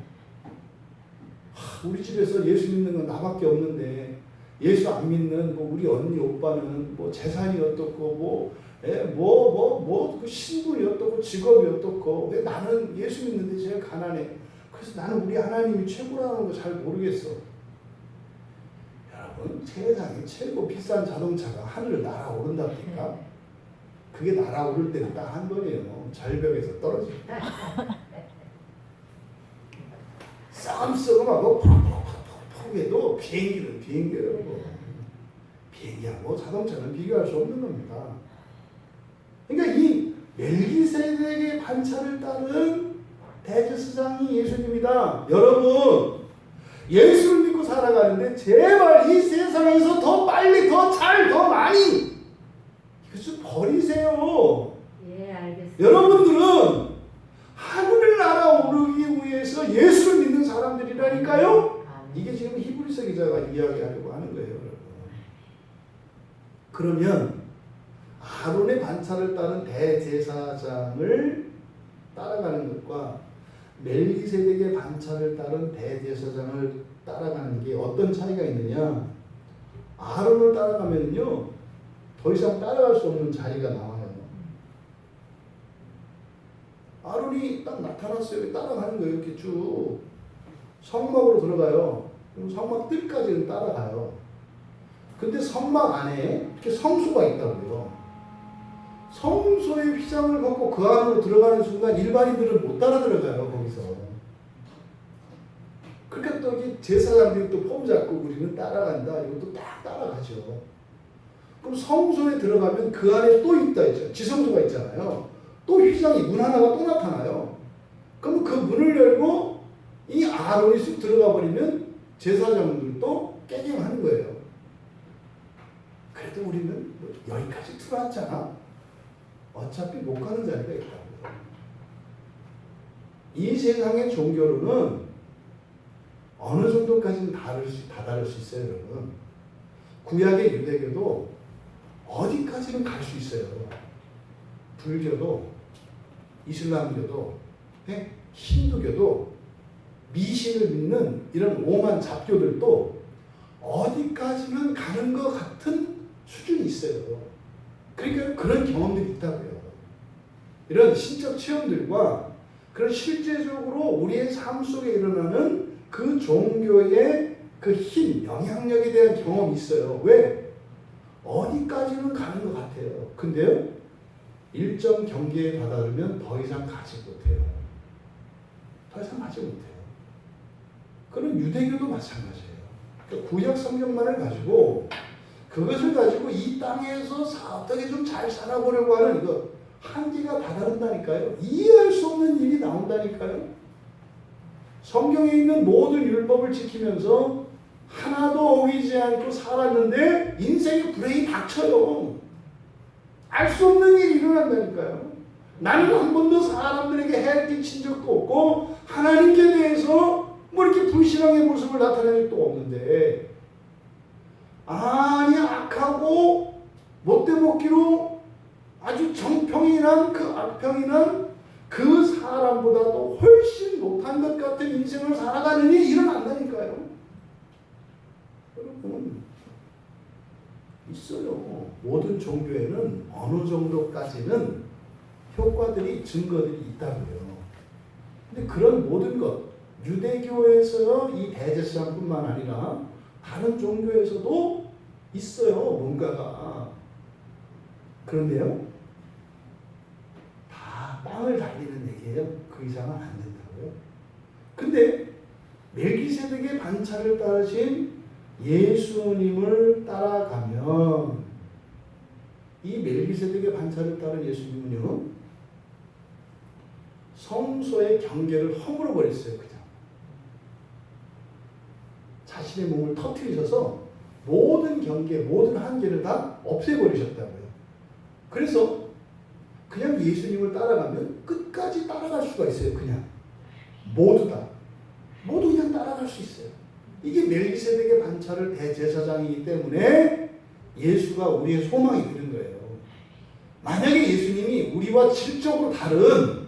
우리 집에서 예수 믿는 건 나밖에 없는데 예수 안 믿는 뭐 우리 언니 오빠는 뭐 재산이 어떻고 그 신분이 어떻고 직업이 어떻고 왜 나는 예수 믿는데 제일 가난해. 그래서 나는 우리 하나님이 최고라는 거 잘 모르겠어. 여러분 세상에 최고 비싼 자동차가 하늘을 날아오른답니까? 그게 날아오를 때는 딱 한 번이에요. 절벽에서 떨어집니다. 썩음썩음하고 퍽퍽퍽퍽해도 비행기는 비행기예요. 비행기하고 자동차는 비교할 수 없는 겁니다. 그러니까 이 멜기세덱의 반차를 따른 대제사장이 예수님이다. 여러분 예수를 믿고 살아가는데 제발 이 세상에서 더 빨리 더 잘 더 많이 이거 좀 버리세요. 예, 알겠습니다. 여러분들은 하늘을 날아오르기 위해서 예수를 믿는 사람들이라니까요. 이게 지금 히브리서 기자가 이야기하려고 하는 거예요. 여러분. 그러면 아론의 반차를 따른 대제사장을 따라가는 것과 멜기세덱의 반차를 따른 대제사장을 따라가는 게 어떤 차이가 있느냐? 아론을 따라가면요 더 이상 따라갈 수 없는 자리가 나와요. 아론이 딱 나타났어요. 따라가는 거예요. 이렇게 쭉 성막으로 들어가요. 그럼 성막 뜰까지는 따라가요. 근데 성막 안에 이렇게 성소가 있다고요. 성소의 휘장을 벗고 그 안으로 들어가는 순간 일반인들은 못 따라 들어가요. 거기서. 그러니까 또 이게 제사장들이 또 폼 잡고 우리는 따라간다. 이것도 딱 따라가죠. 그럼 성소에 들어가면 그 안에 또 있다 있죠. 지성소가 있잖아요. 또 휘장이 문 하나가 또 나타나요. 그럼 그 문을 열고 이 아론이 쑥 들어가 버리면 제사장들도 깨갱하는 거예요. 그래도 우리는 뭐 여기까지 들어왔잖아. 어차피 못 가는 자리가 있다고요. 이 세상의 종교로는 어느 정도까지는 다다를 수 있어요, 여러분. 구약의 유대교도 어디까지는 갈 수 있어요. 불교도, 이슬람교도, 힌두교도, 미신을 믿는 이런 오만 잡교들도 어디까지는 가는 것 같은 수준이 있어요. 그러니까 그런 경험들이 있다고요. 이런 신적 체험들과 그런 실제적으로 우리의 삶 속에 일어나는 그 종교의 그 힘, 영향력에 대한 경험이 있어요. 왜? 어디까지는 가는 것 같아요. 근데요, 일정 경계에 다다르면 더 이상 가지 못해요. 더 이상 가지 못해요. 그런 유대교도 마찬가지예요. 그러니까 구약 성경만을 가지고 그것을 가지고 이 땅에서 어떻게 좀 잘 살아보려고 하는 이거 한계가 다다른다니까요. 이해할 수 없는 일이 나온다니까요. 성경에 있는 모든 율법을 지키면서 하나도 어기지 않고 살았는데 인생의 불행이 닥쳐요. 알 수 없는 일이 일어난다니까요. 나는 한 번도 사람들에게 해를 끼친 적도 없고 하나님께 대해서 뭐 이렇게 불신앙의 모습을 나타낸 적도 없는데, 아니 악하고 못돼먹기로 아주 정평이란 그 악평이란 그 사람보다도 훨씬 못한 것 같은 인생을 살아가는 일이 일어난다니까요. 여러분, 있어요. 모든 종교에는 어느 정도까지는 효과들이, 증거들이 있다고요. 근데 그런 모든 것, 유대교에서 이 대제사장뿐만 아니라 다른 종교에서도 있어요. 뭔가가. 그런데요, 다 땅을 달리는 얘기예요. 그 이상은 안 된다고요. 근데 멜기세덱의 반차를 따르신 예수님을 따라가면, 이 멜기세덱의 반차를 따른 예수님은요, 성소의 경계를 허물어 버렸어요. 그냥 자신의 몸을 터뜨리셔서 모든 경계, 모든 한계를 다 없애버리셨다고요. 그래서 그냥 예수님을 따라가면 끝까지 따라갈 수가 있어요. 그냥 모두 다, 모두 그냥 따라갈 수 있어요. 이게 멜기세덱의 반차를 대제사장이기 때문에 예수가 우리의 소망이 되는 거예요. 만약에 예수님이 우리와 질적으로 다른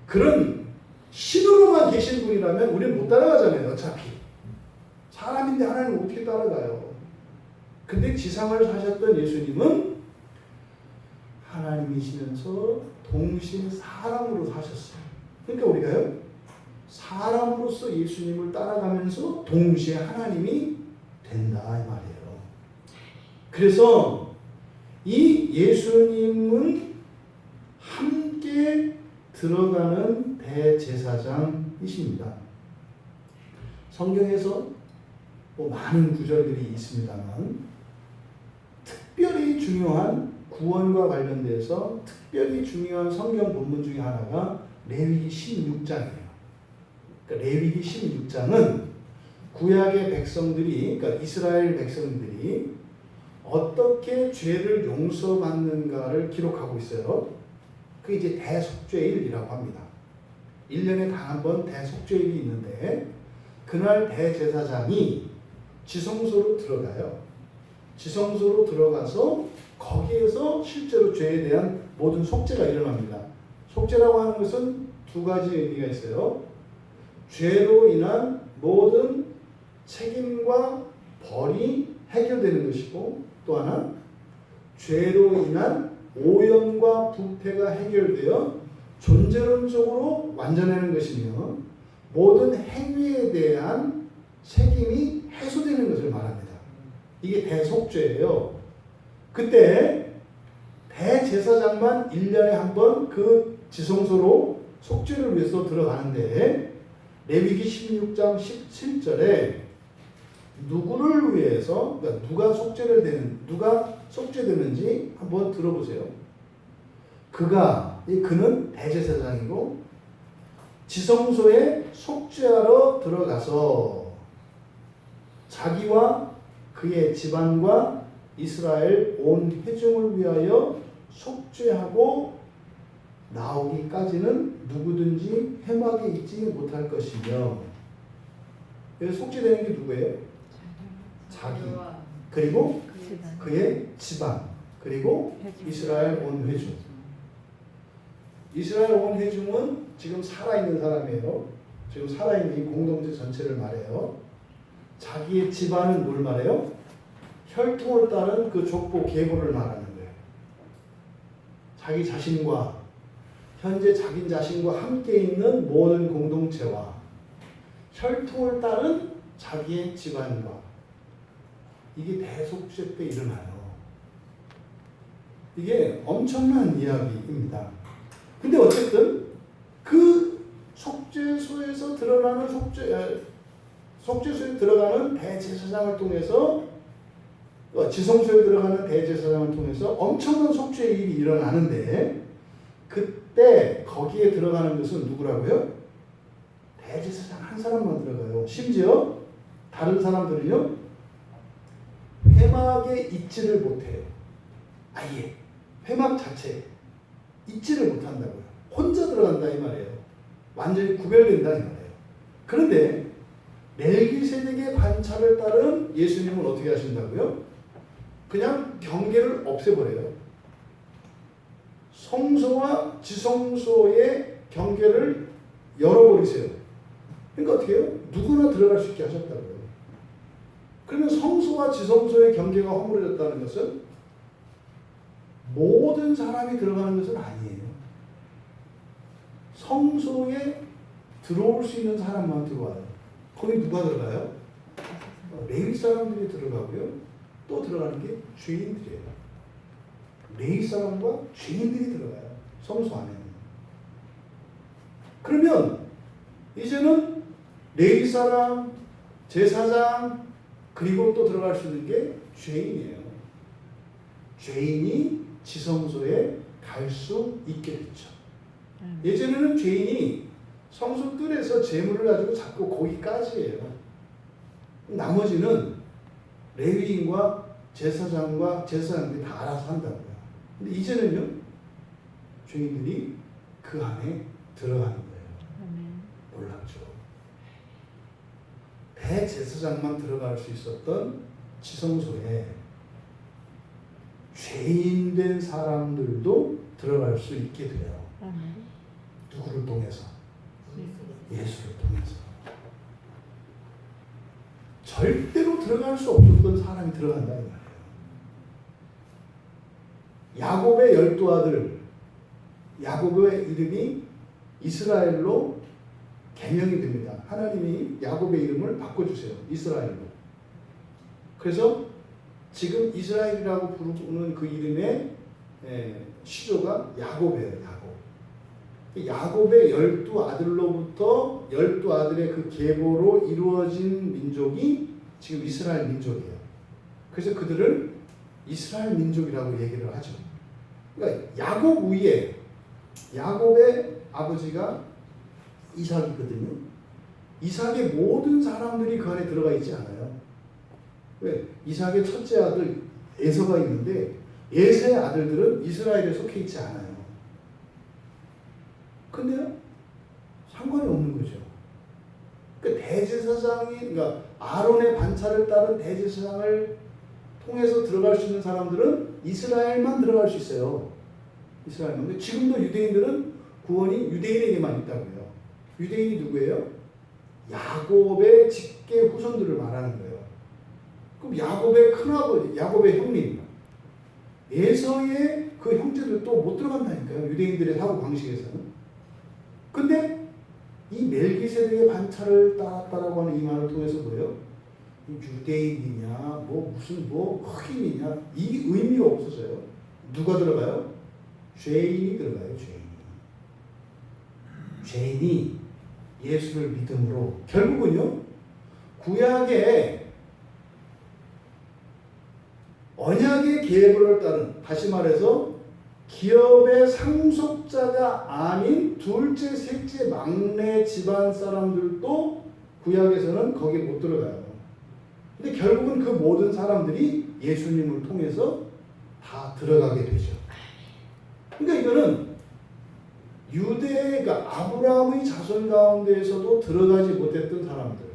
그런 신으로만 계신 분이라면 우리는 못 따라가잖아요. 어차피 사람인데 하나님을 어떻게 따라가요? 근데 지상을 사셨던 예수님은 하나님이시면서 동시에 사람으로 사셨어요. 그러니까 우리가요, 사람으로서 예수님을 따라가면서 동시에 하나님이 된다 이 말이에요. 그래서 이 예수님은 함께 들어가는 대제사장이십니다. 성경에서 뭐 많은 구절들이 있습니다만 특별히 중요한 구원과 관련돼서 특별히 중요한 성경 본문 중에 하나가 레위기 16장이에요. 그러니까 레위기 16장은 구약의 백성들이, 그러니까 이스라엘 백성들이 어떻게 죄를 용서받는가를 기록하고 있어요. 그게 이제 대속죄일이라고 합니다. 1년에 단 한 번 대속죄일이 있는데 그날 대제사장이 지성소로 들어가요. 지성소로 들어가서 거기에서 실제로 죄에 대한 모든 속죄가 일어납니다. 속죄라고 하는 것은 두 가지 의미가 있어요. 죄로 인한 모든 책임과 벌이 해결되는 것이고, 또 하나 죄로 인한 오염과 부패가 해결되어 존재론적으로 완전하는 것이며 모든 행위에 대한 책임이 해소되는 것을 말합니다. 이게 대속죄예요. 그때 대제사장만 1년에 한 번 그 지성소로 속죄를 위해서 들어가는데 레위기 16장 17절에 누구를 위해서, 그러니까 누가 속죄되는지 한번 들어보세요. 그는 대제사장이고 지성소에 속죄하러 들어가서 자기와 그의 집안과 이스라엘 온 회중을 위하여 속죄하고 나오기까지는 누구든지 회막에 있지 못할 것이며, 그래서 속죄되는 게 누구예요? 자기, 그리고 그의 집안, 그리고 이스라엘 온 회중. 이스라엘 온 회중은 지금 살아있는 사람이에요. 지금 살아있는 이 공동체 전체를 말해요. 자기의 집안은 뭘 말해요? 혈통을 따른 그 족보 계보를 말하는 거예요. 자기 자신과 현재 자기 자신과 함께 있는 모든 공동체와 혈통을 따른 자기의 집안과 이게 대속죄 때 일어나요. 이게 엄청난 이야기입니다. 근데 어쨌든 그 속죄소에서 드러나는 속죄소에 들어가는 대제사장을 통해서 지성소에 들어가는 대제사장을 통해서 엄청난 속죄의 일이 일어나는데 그때 거기에 들어가는 것은 누구라고요? 대제사장 한 사람만 들어가요. 심지어 다른 사람들은요 회막에 있지를 못해요. 아예 회막 자체에 있지를 못한다고요. 혼자 들어간다 이 말이에요. 완전히 구별된다 이 말이에요. 그런데 멜기세덱의 반차를 따른 예수님은 어떻게 하신다고요? 그냥 경계를 없애버려요. 성소와 지성소의 경계를 열어버리세요. 그러니까 어떻게 해요? 누구나 들어갈 수 있게 하셨다고요. 그러면 성소와 지성소의 경계가 허물어졌다는 것은 모든 사람이 들어가는 것은 아니에요. 성소에 들어올 수 있는 사람만 들어와요. 거기 누가 들어가요? 레위 사람들이 들어가고요. 또 들어가는 게 죄인들이에요. 레위 사람과 죄인들이 들어가요. 성소 안에는. 그러면 이제는 레위 사람, 제사장 그리고 또 들어갈 수 있는 게 죄인이에요. 죄인이 지성소에 갈 수 있게 됐죠. 예전에는 죄인이 성소 뜰에서 재물을 가지고 자꾸 거기까지예요. 나머지는 레위인과 제사장들이 다 알아서 한다고요. 근데 이제는요, 죄인들이 그 안에 들어가는 거예요. 놀랍죠. 대제사장만 들어갈 수 있었던 지성소에 죄인된 사람들도 들어갈 수 있게 돼요. 누구를 통해서? 예수를 통해서. 절대로 들어갈 수 없었던 사람이 들어간다는 말이에요. 야곱의 12아들, 야곱의 이름이 이스라엘로 개명이 됩니다. 하나님이 야곱의 이름을 바꿔주세요. 이스라엘로. 그래서 지금 이스라엘이라고 부르는 그 이름의 시조가 야곱이에요. 야곱의 12아들로부터 12아들의 그 계보로 이루어진 민족이 지금 이스라엘 민족이에요. 그래서 그들을 이스라엘 민족이라고 얘기를 하죠. 그러니까 야곱 위에 야곱의 아버지가 이삭이거든요. 이삭의 모든 사람들이 그 안에 들어가 있지 않아요. 왜? 이삭의 첫째 아들 에서가 있는데 에서의 아들들은 이스라엘에 속해 있지 않아요. 근데요, 상관이 없는 거죠. 그러니까 대제사장이, 그러니까 아론의 반차를 따른 대제사장을 통해서 들어갈 수 있는 사람들은 이스라엘만 들어갈 수 있어요. 이스라엘만. 근데 지금도 유대인들은 구원이 유대인에게만 있다고요. 유대인이 누구예요? 야곱의 직계 후손들을 말하는 거예요. 그럼 야곱의 큰아버지, 야곱의 형님, 에서의 그 형제들도 못 들어간다니까요. 유대인들의 사고 방식에서는. 근데 이 멜기세덱의 반차를 따랐다라고 하는 이 말을 통해서 뭐예요? 유대인이냐, 무슨 흑인이냐, 이 의미가 없어져요. 누가 들어가요? 죄인이 들어가요. 죄인이 예수를 믿음으로 결국은요, 구약의 언약의 계보를 따른, 다시 말해서 기업의 상속자가 아닌 둘째, 셋째, 막내 집안 사람들도 구약에서는 거기에 못 들어가요. 근데 결국은 그 모든 사람들이 예수님을 통해서 다 들어가게 되죠. 그러니까 이거는 유대가 아브라함의 자손 가운데에서도 들어가지 못했던 사람들,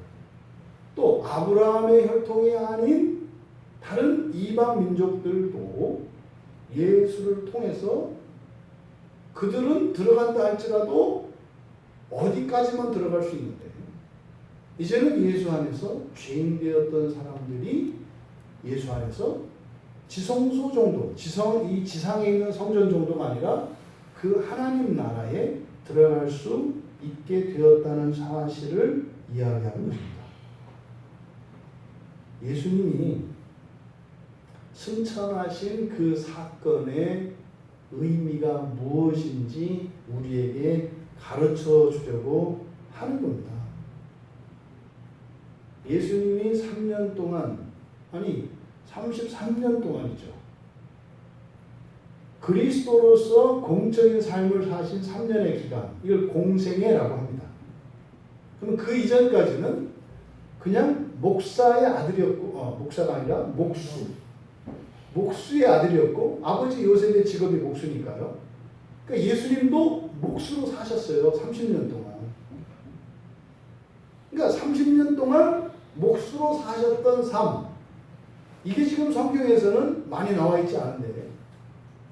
또 아브라함의 혈통이 아닌 다른 이방 민족들도 예수를 통해서 그들은 들어간다 할지라도 어디까지만 들어갈 수 있는데, 이제는 예수 안에서 죄인 되었던 사람들이 예수 안에서 지성소 정도, 이 지상에 있는 성전 정도가 아니라 그 하나님 나라에 들어갈 수 있게 되었다는 사실을 이야기하는 것입니다. 예수님이 승천하신 그 사건의 의미가 무엇인지 우리에게 가르쳐 주려고 하는 겁니다. 예수님이 3년 동안, 아니 33년 동안이죠. 그리스도로서 공적인 삶을 사신 3년의 기간, 이걸 공생애라고 합니다. 그럼 그 이전까지는 그냥 목사의 아들이었고, 목사가 아니라 목수의 아들이었고, 아버지 요셉의 직업이 목수니까요. 그러니까 예수님도 목수로 사셨어요. 30년 동안. 그러니까 30년 동안 목수로 사셨던 삶, 이게 지금 성경에서는 많이 나와 있지 않은데,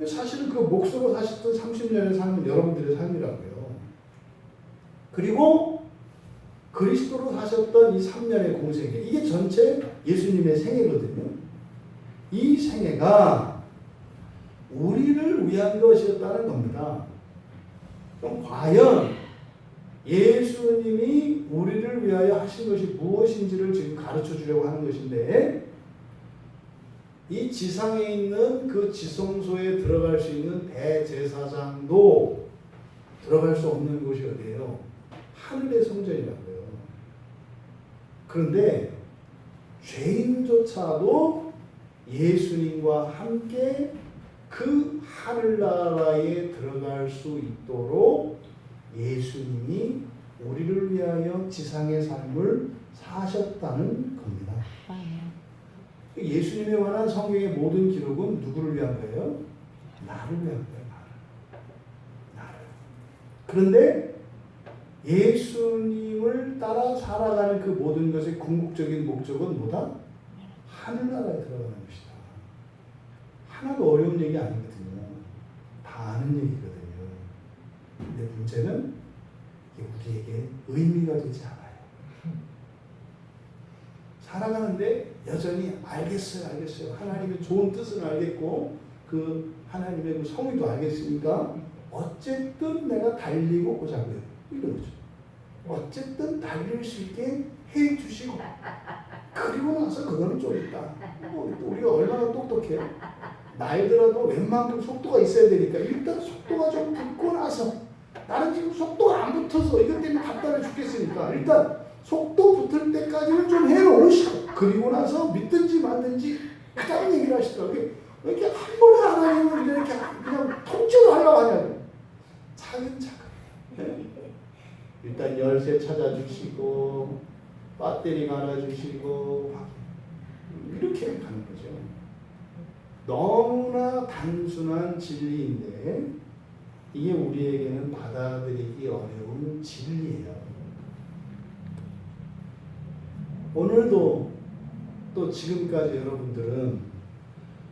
사실은 그 목수로 사셨던 30년의 삶은 여러분들의 삶이라고요. 그리고 그리스도로 사셨던 이 3년의 공생애, 이게 전체 예수님의 생애거든요. 이 생애가 우리를 위한 것이었다는 겁니다. 그럼 과연 예수님이 우리를 위하여 하신 것이 무엇인지를 지금 가르쳐 주려고 하는 것인데, 이 지상에 있는 그 지성소에 들어갈 수 있는 대제사장도 들어갈 수 없는 곳이 어디예요? 하늘의 성전이라고요. 그런데 죄인조차도 예수님과 함께 그 하늘나라에 들어갈 수 있도록 예수님이 우리를 위하여 지상의 삶을 사셨다는 겁니다. 예수님에 관한 성경의 모든 기록은 누구를 위한 거예요? 나를 위한 거예요. 나를. 그런데 예수님을 따라 살아가는 그 모든 것의 궁극적인 목적은 뭐다? 하늘나라에 들어가는 것이다. 하나도 어려운 얘기 아니거든요. 다 아는 얘기거든요. 근데 문제는 이게 우리에게 의미가 되지 않아요. 살아가는데 여전히 알겠어요. 하나님의 좋은 뜻은 알겠고 그 하나님의 그 성의도 알겠으니까 어쨌든 내가 달리고 보자고요. 이런 거죠. 어쨌든 달릴 수 있게 해 주시고, 그리고 나서 그거는 좀 있다. 우리가 얼마나 똑똑해요. 나이들어도 웬만큼 속도가 있어야 되니까 일단 속도가 좀 붙고 나서, 나는 지금 속도가 안 붙어서 이것 때문에 답답해 죽겠으니까 일단 속도 붙을 때까지는 좀 해놓으시고, 그리고 나서 믿든지 말든지 그 다음 얘기를 하시더라고요. 이렇게 한 번에 하나님을 이렇게 그냥 통째로 하려고 하냐고. 차근차근. 일단 열쇠 찾아주시고, 배터리 갈아주시고, 이렇게 가는 거죠. 너무나 단순한 진리인데 이게 우리에게는 받아들이기 어려운 진리예요. 오늘도 또 지금까지 여러분들은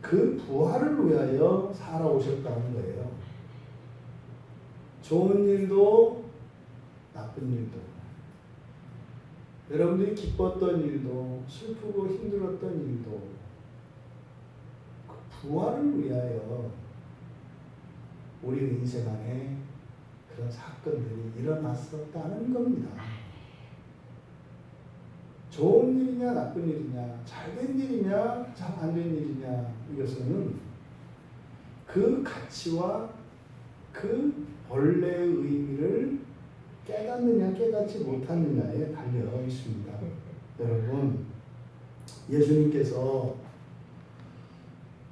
그 부활을 위하여 살아오셨다는 거예요. 좋은 일도 나쁜 일도, 여러분들이 기뻤던 일도 슬프고 힘들었던 일도 그 부활을 위하여 우리 인생 안에 그런 사건들이 일어났었다는 겁니다. 좋은 일이냐 나쁜 일이냐, 잘된 일이냐 잘 안 된 일이냐, 이것은 그 가치와 그 본래의 의미를 깨닫느냐 깨닫지 못하느냐에 달려 있습니다. 여러분, 예수님께서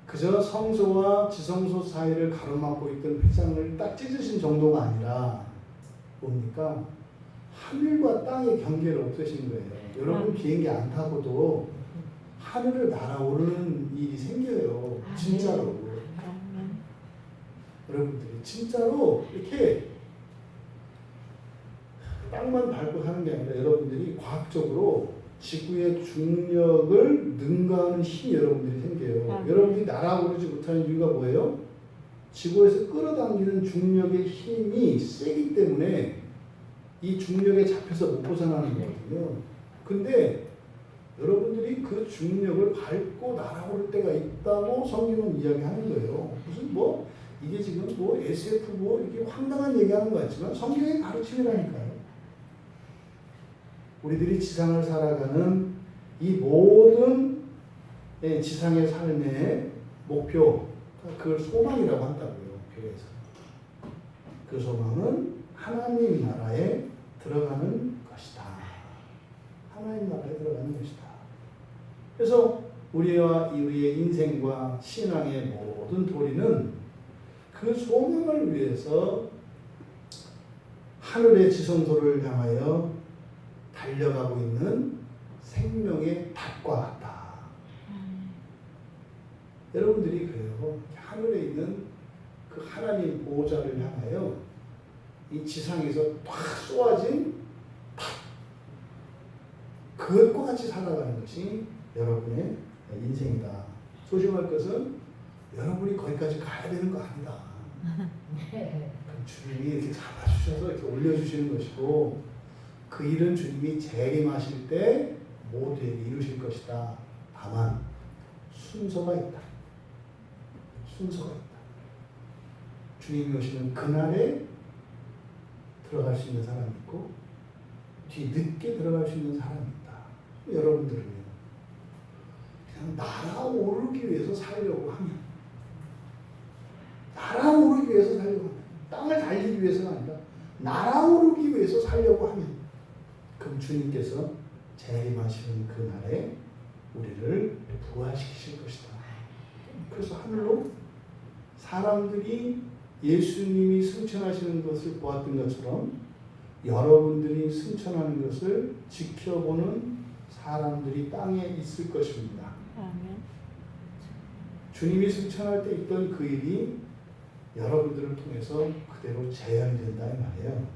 그저 성소와 지성소 사이를 가로막고 있던 회장을 딱 찢으신 정도가 아니라 뭡니까? 하늘과 땅의 경계를 없애신 거예요. 여러분 비행기 안 타고도 하늘을 날아오르는 일이 생겨요. 진짜로. 여러분들이 진짜로 이렇게 땅만 밟고 사는 게 아니라 여러분들이 과학적으로 지구의 중력을 능가하는 힘이 여러분들이 생겨요. 여러분들이 날아오르지 못하는 이유가 뭐예요? 지구에서 끌어당기는 중력의 힘이 세기 때문에 이 중력에 잡혀서 못 벗어나는 거거든요. 근데 여러분들이 그 중력을 밟고 날아오를 때가 있다고 성경은 이야기하는 거예요. 무슨 뭐 이게 지금 뭐 SF 뭐 이게 황당한 얘기하는 것 같지만 성경의 가르침이라니까요. 우리들이 지상을 살아가는 이 모든 지상의 삶의 목표, 그걸 소망이라고 한다고요. 교회에서. 그 소망은 하나님 나라에 들어가는 것이다. 하나님 나라에 들어가는 것이다. 그래서 우리와 우리의 인생과 신앙의 모든 도리는 그 소망을 위해서 하늘의 지성소를 향하여 달려가고 있는 생명의 닭과 같다. 여러분들이 그래요. 하늘에 있는 그 하나님 보호자를 향하여 이 지상에서 팍 쏘아진 닭, 그것과 같이 살아가는 것이 여러분의 인생이다. 조심할 것은 여러분이 거기까지 가야 되는 거 아니다. 주님이 이렇게 잡아주셔서 이렇게 올려주시는 것이고, 그 일은 주님이 재림하실 때 모두에게 이루실 것이다. 다만 순서가 있다. 순서가 있다. 주님이 오시는 그날에 들어갈 수 있는 사람이 있고 뒤늦게 들어갈 수 있는 사람이 있다. 여러분들은요, 그냥 날아오르기 위해서 살려고 하면, 날아오르기 위해서 살려고 하면, 땅을 달리기 위해서가 아니라 날아오르기 위해서 살려고 하면, 그럼 주님께서 재림하시는 그날에 우리를 부활시키실 것이다. 그래서 하늘로 사람들이 예수님이 승천하시는 것을 보았던 것처럼 여러분들이 승천하는 것을 지켜보는 사람들이 땅에 있을 것입니다. 주님이 승천할 때 있던 그 일이 여러분들을 통해서 그대로 재현된다 이 말이에요.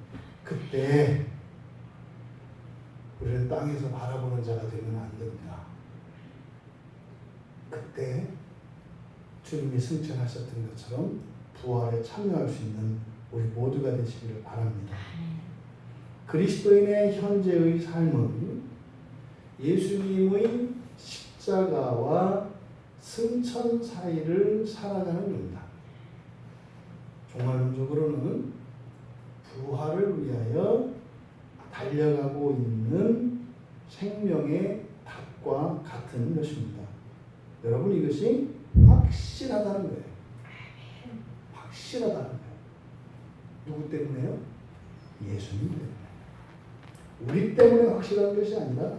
그때 우리는 땅에서 바라보는 자가 되면 안 됩니다. 그때 주님이 승천하셨던 것처럼 부활에 참여할 수 있는 우리 모두가 되시기를 바랍니다. 그리스도인의 현재의 삶은 예수님의 십자가와 승천 사이를 살아가는 겁니다. 종말론적으로는 부활을 위하여 달려가고 있는 생명의 닭과 같은 것입니다. 여러분, 이것이 확실하다는 거예요. 확실하다는 거예요. 누구 때문에요? 예수님 때문에. 우리 때문에 확실한 것이 아니라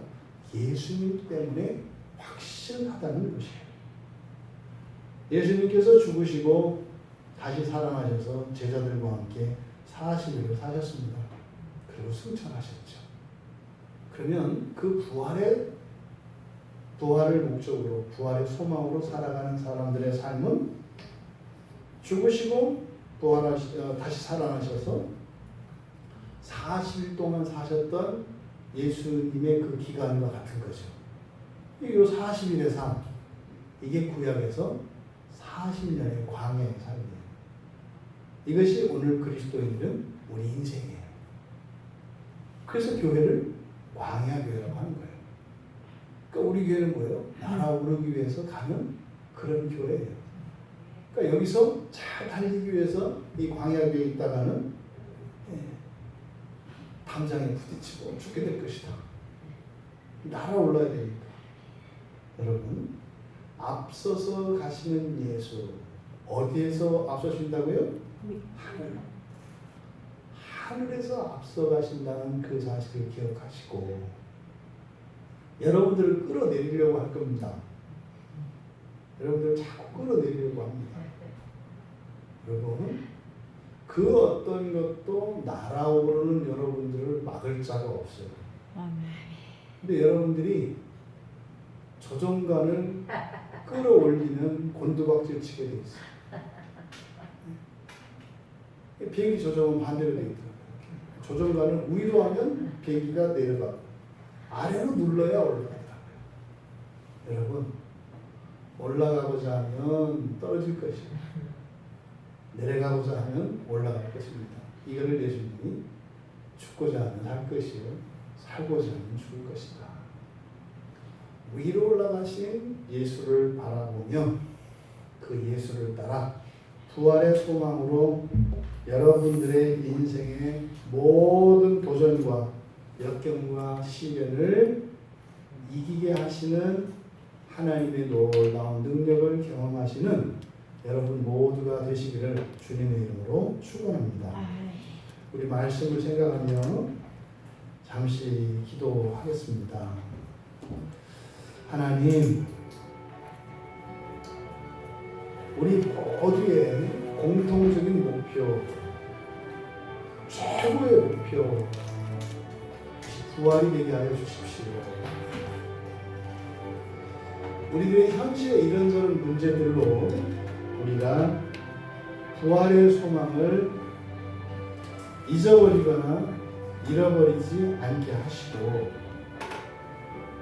예수님 때문에 확실하다는 것이에요. 예수님께서 죽으시고 다시 살아나셔서 제자들과 함께 40일을 사셨습니다. 그리고 승천하셨죠. 그러면 그 부활을 목적으로, 부활의 소망으로 살아가는 사람들의 삶은 죽으시고 다시 살아나셔서 40일 동안 사셨던 예수님의 그 기간과 같은 거죠. 이 40일의 삶, 이게 구약에서 40년의 광야의 삶이에요. 이것이 오늘 그리스도인들은 우리 인생이에요. 그래서 교회를 광야교회라고 하는 거예요. 그러니까 우리 교회는 뭐예요? 날아오르기 위해서 가는 그런 교회예요. 그러니까 여기서 잘 달리기 위해서 이 광야교회에 있다가는 담장에 부딪히고 죽게 될 것이다. 날아올라야 되니까. 여러분, 앞서서 가시는 예수, 어디에서 앞서신다고요? 하늘에서 앞서 가신다는 그 사실을 기억하시고 여러분들을 끌어내리려고 할 겁니다. 여러분들을 자꾸 끌어내리려고 합니다. 여러분, 그 어떤 것도 날아오르는 여러분들을 막을 자가 없어요. 근데 여러분들이 조종관을 끌어올리면 곤두박질 치게 돼 있어요. 비행기 조종은 반대로 되어 있더라고요. 조종관을 위로 하면 비행기가 내려가고 아래로 눌러야 올라가더라고요. 여러분, 올라가고자 하면 떨어질 것이고 내려가고자 하면 올라갈 것입니다. 이거를 예수님이 죽고자 하면 살 것이요 살고자 하면 죽을 것이다. 위로 올라가신 예수를 바라보며 그 예수를 따라 부활의 소망으로 여러분들의 인생의 모든 도전과 역경과 시련을 이기게 하시는 하나님의 놀라운 능력을 경험하시는 여러분 모두가 되시기를 주님의 이름으로 축원합니다. 우리 말씀을 생각하며 잠시 기도하겠습니다. 하나님, 우리 모두의 공통적인 목표, 최고의 목표, 부활이 되게 하여 주십시오. 우리들의 현실의 이런저런 문제들로 우리가 부활의 소망을 잊어버리거나 잃어버리지 않게 하시고,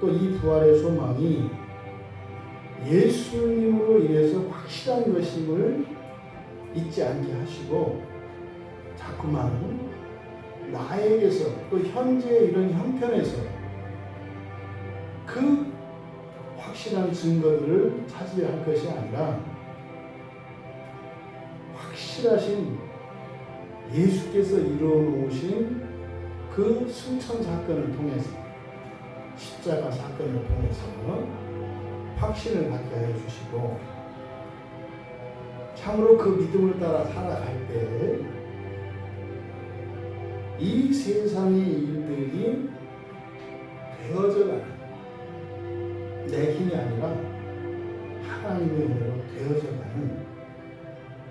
또 이 부활의 소망이 예수님으로 인해서 확실한 것임을 잊지 않게 하시고, 자꾸만 나에게서 또 현재의 이런 형편에서 그 확실한 증거들을 찾아야 할 것이 아니라 확실하신 예수께서 이루어 놓으신 그 승천 사건을 통해서, 십자가 사건을 통해서 확신을 갖게 하여 주시고, 참으로 그 믿음을 따라 살아갈 때 이 세상의 일들이 되어져가는, 내 힘이 아니라 하나님의 은혜로 되어져가는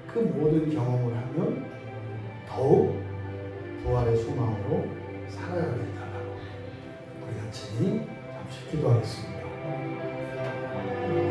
그 모든 경험을 하면 더욱 부활의 소망으로 살아가게 해달라고 우리 같이 잠시 기도하겠습니다.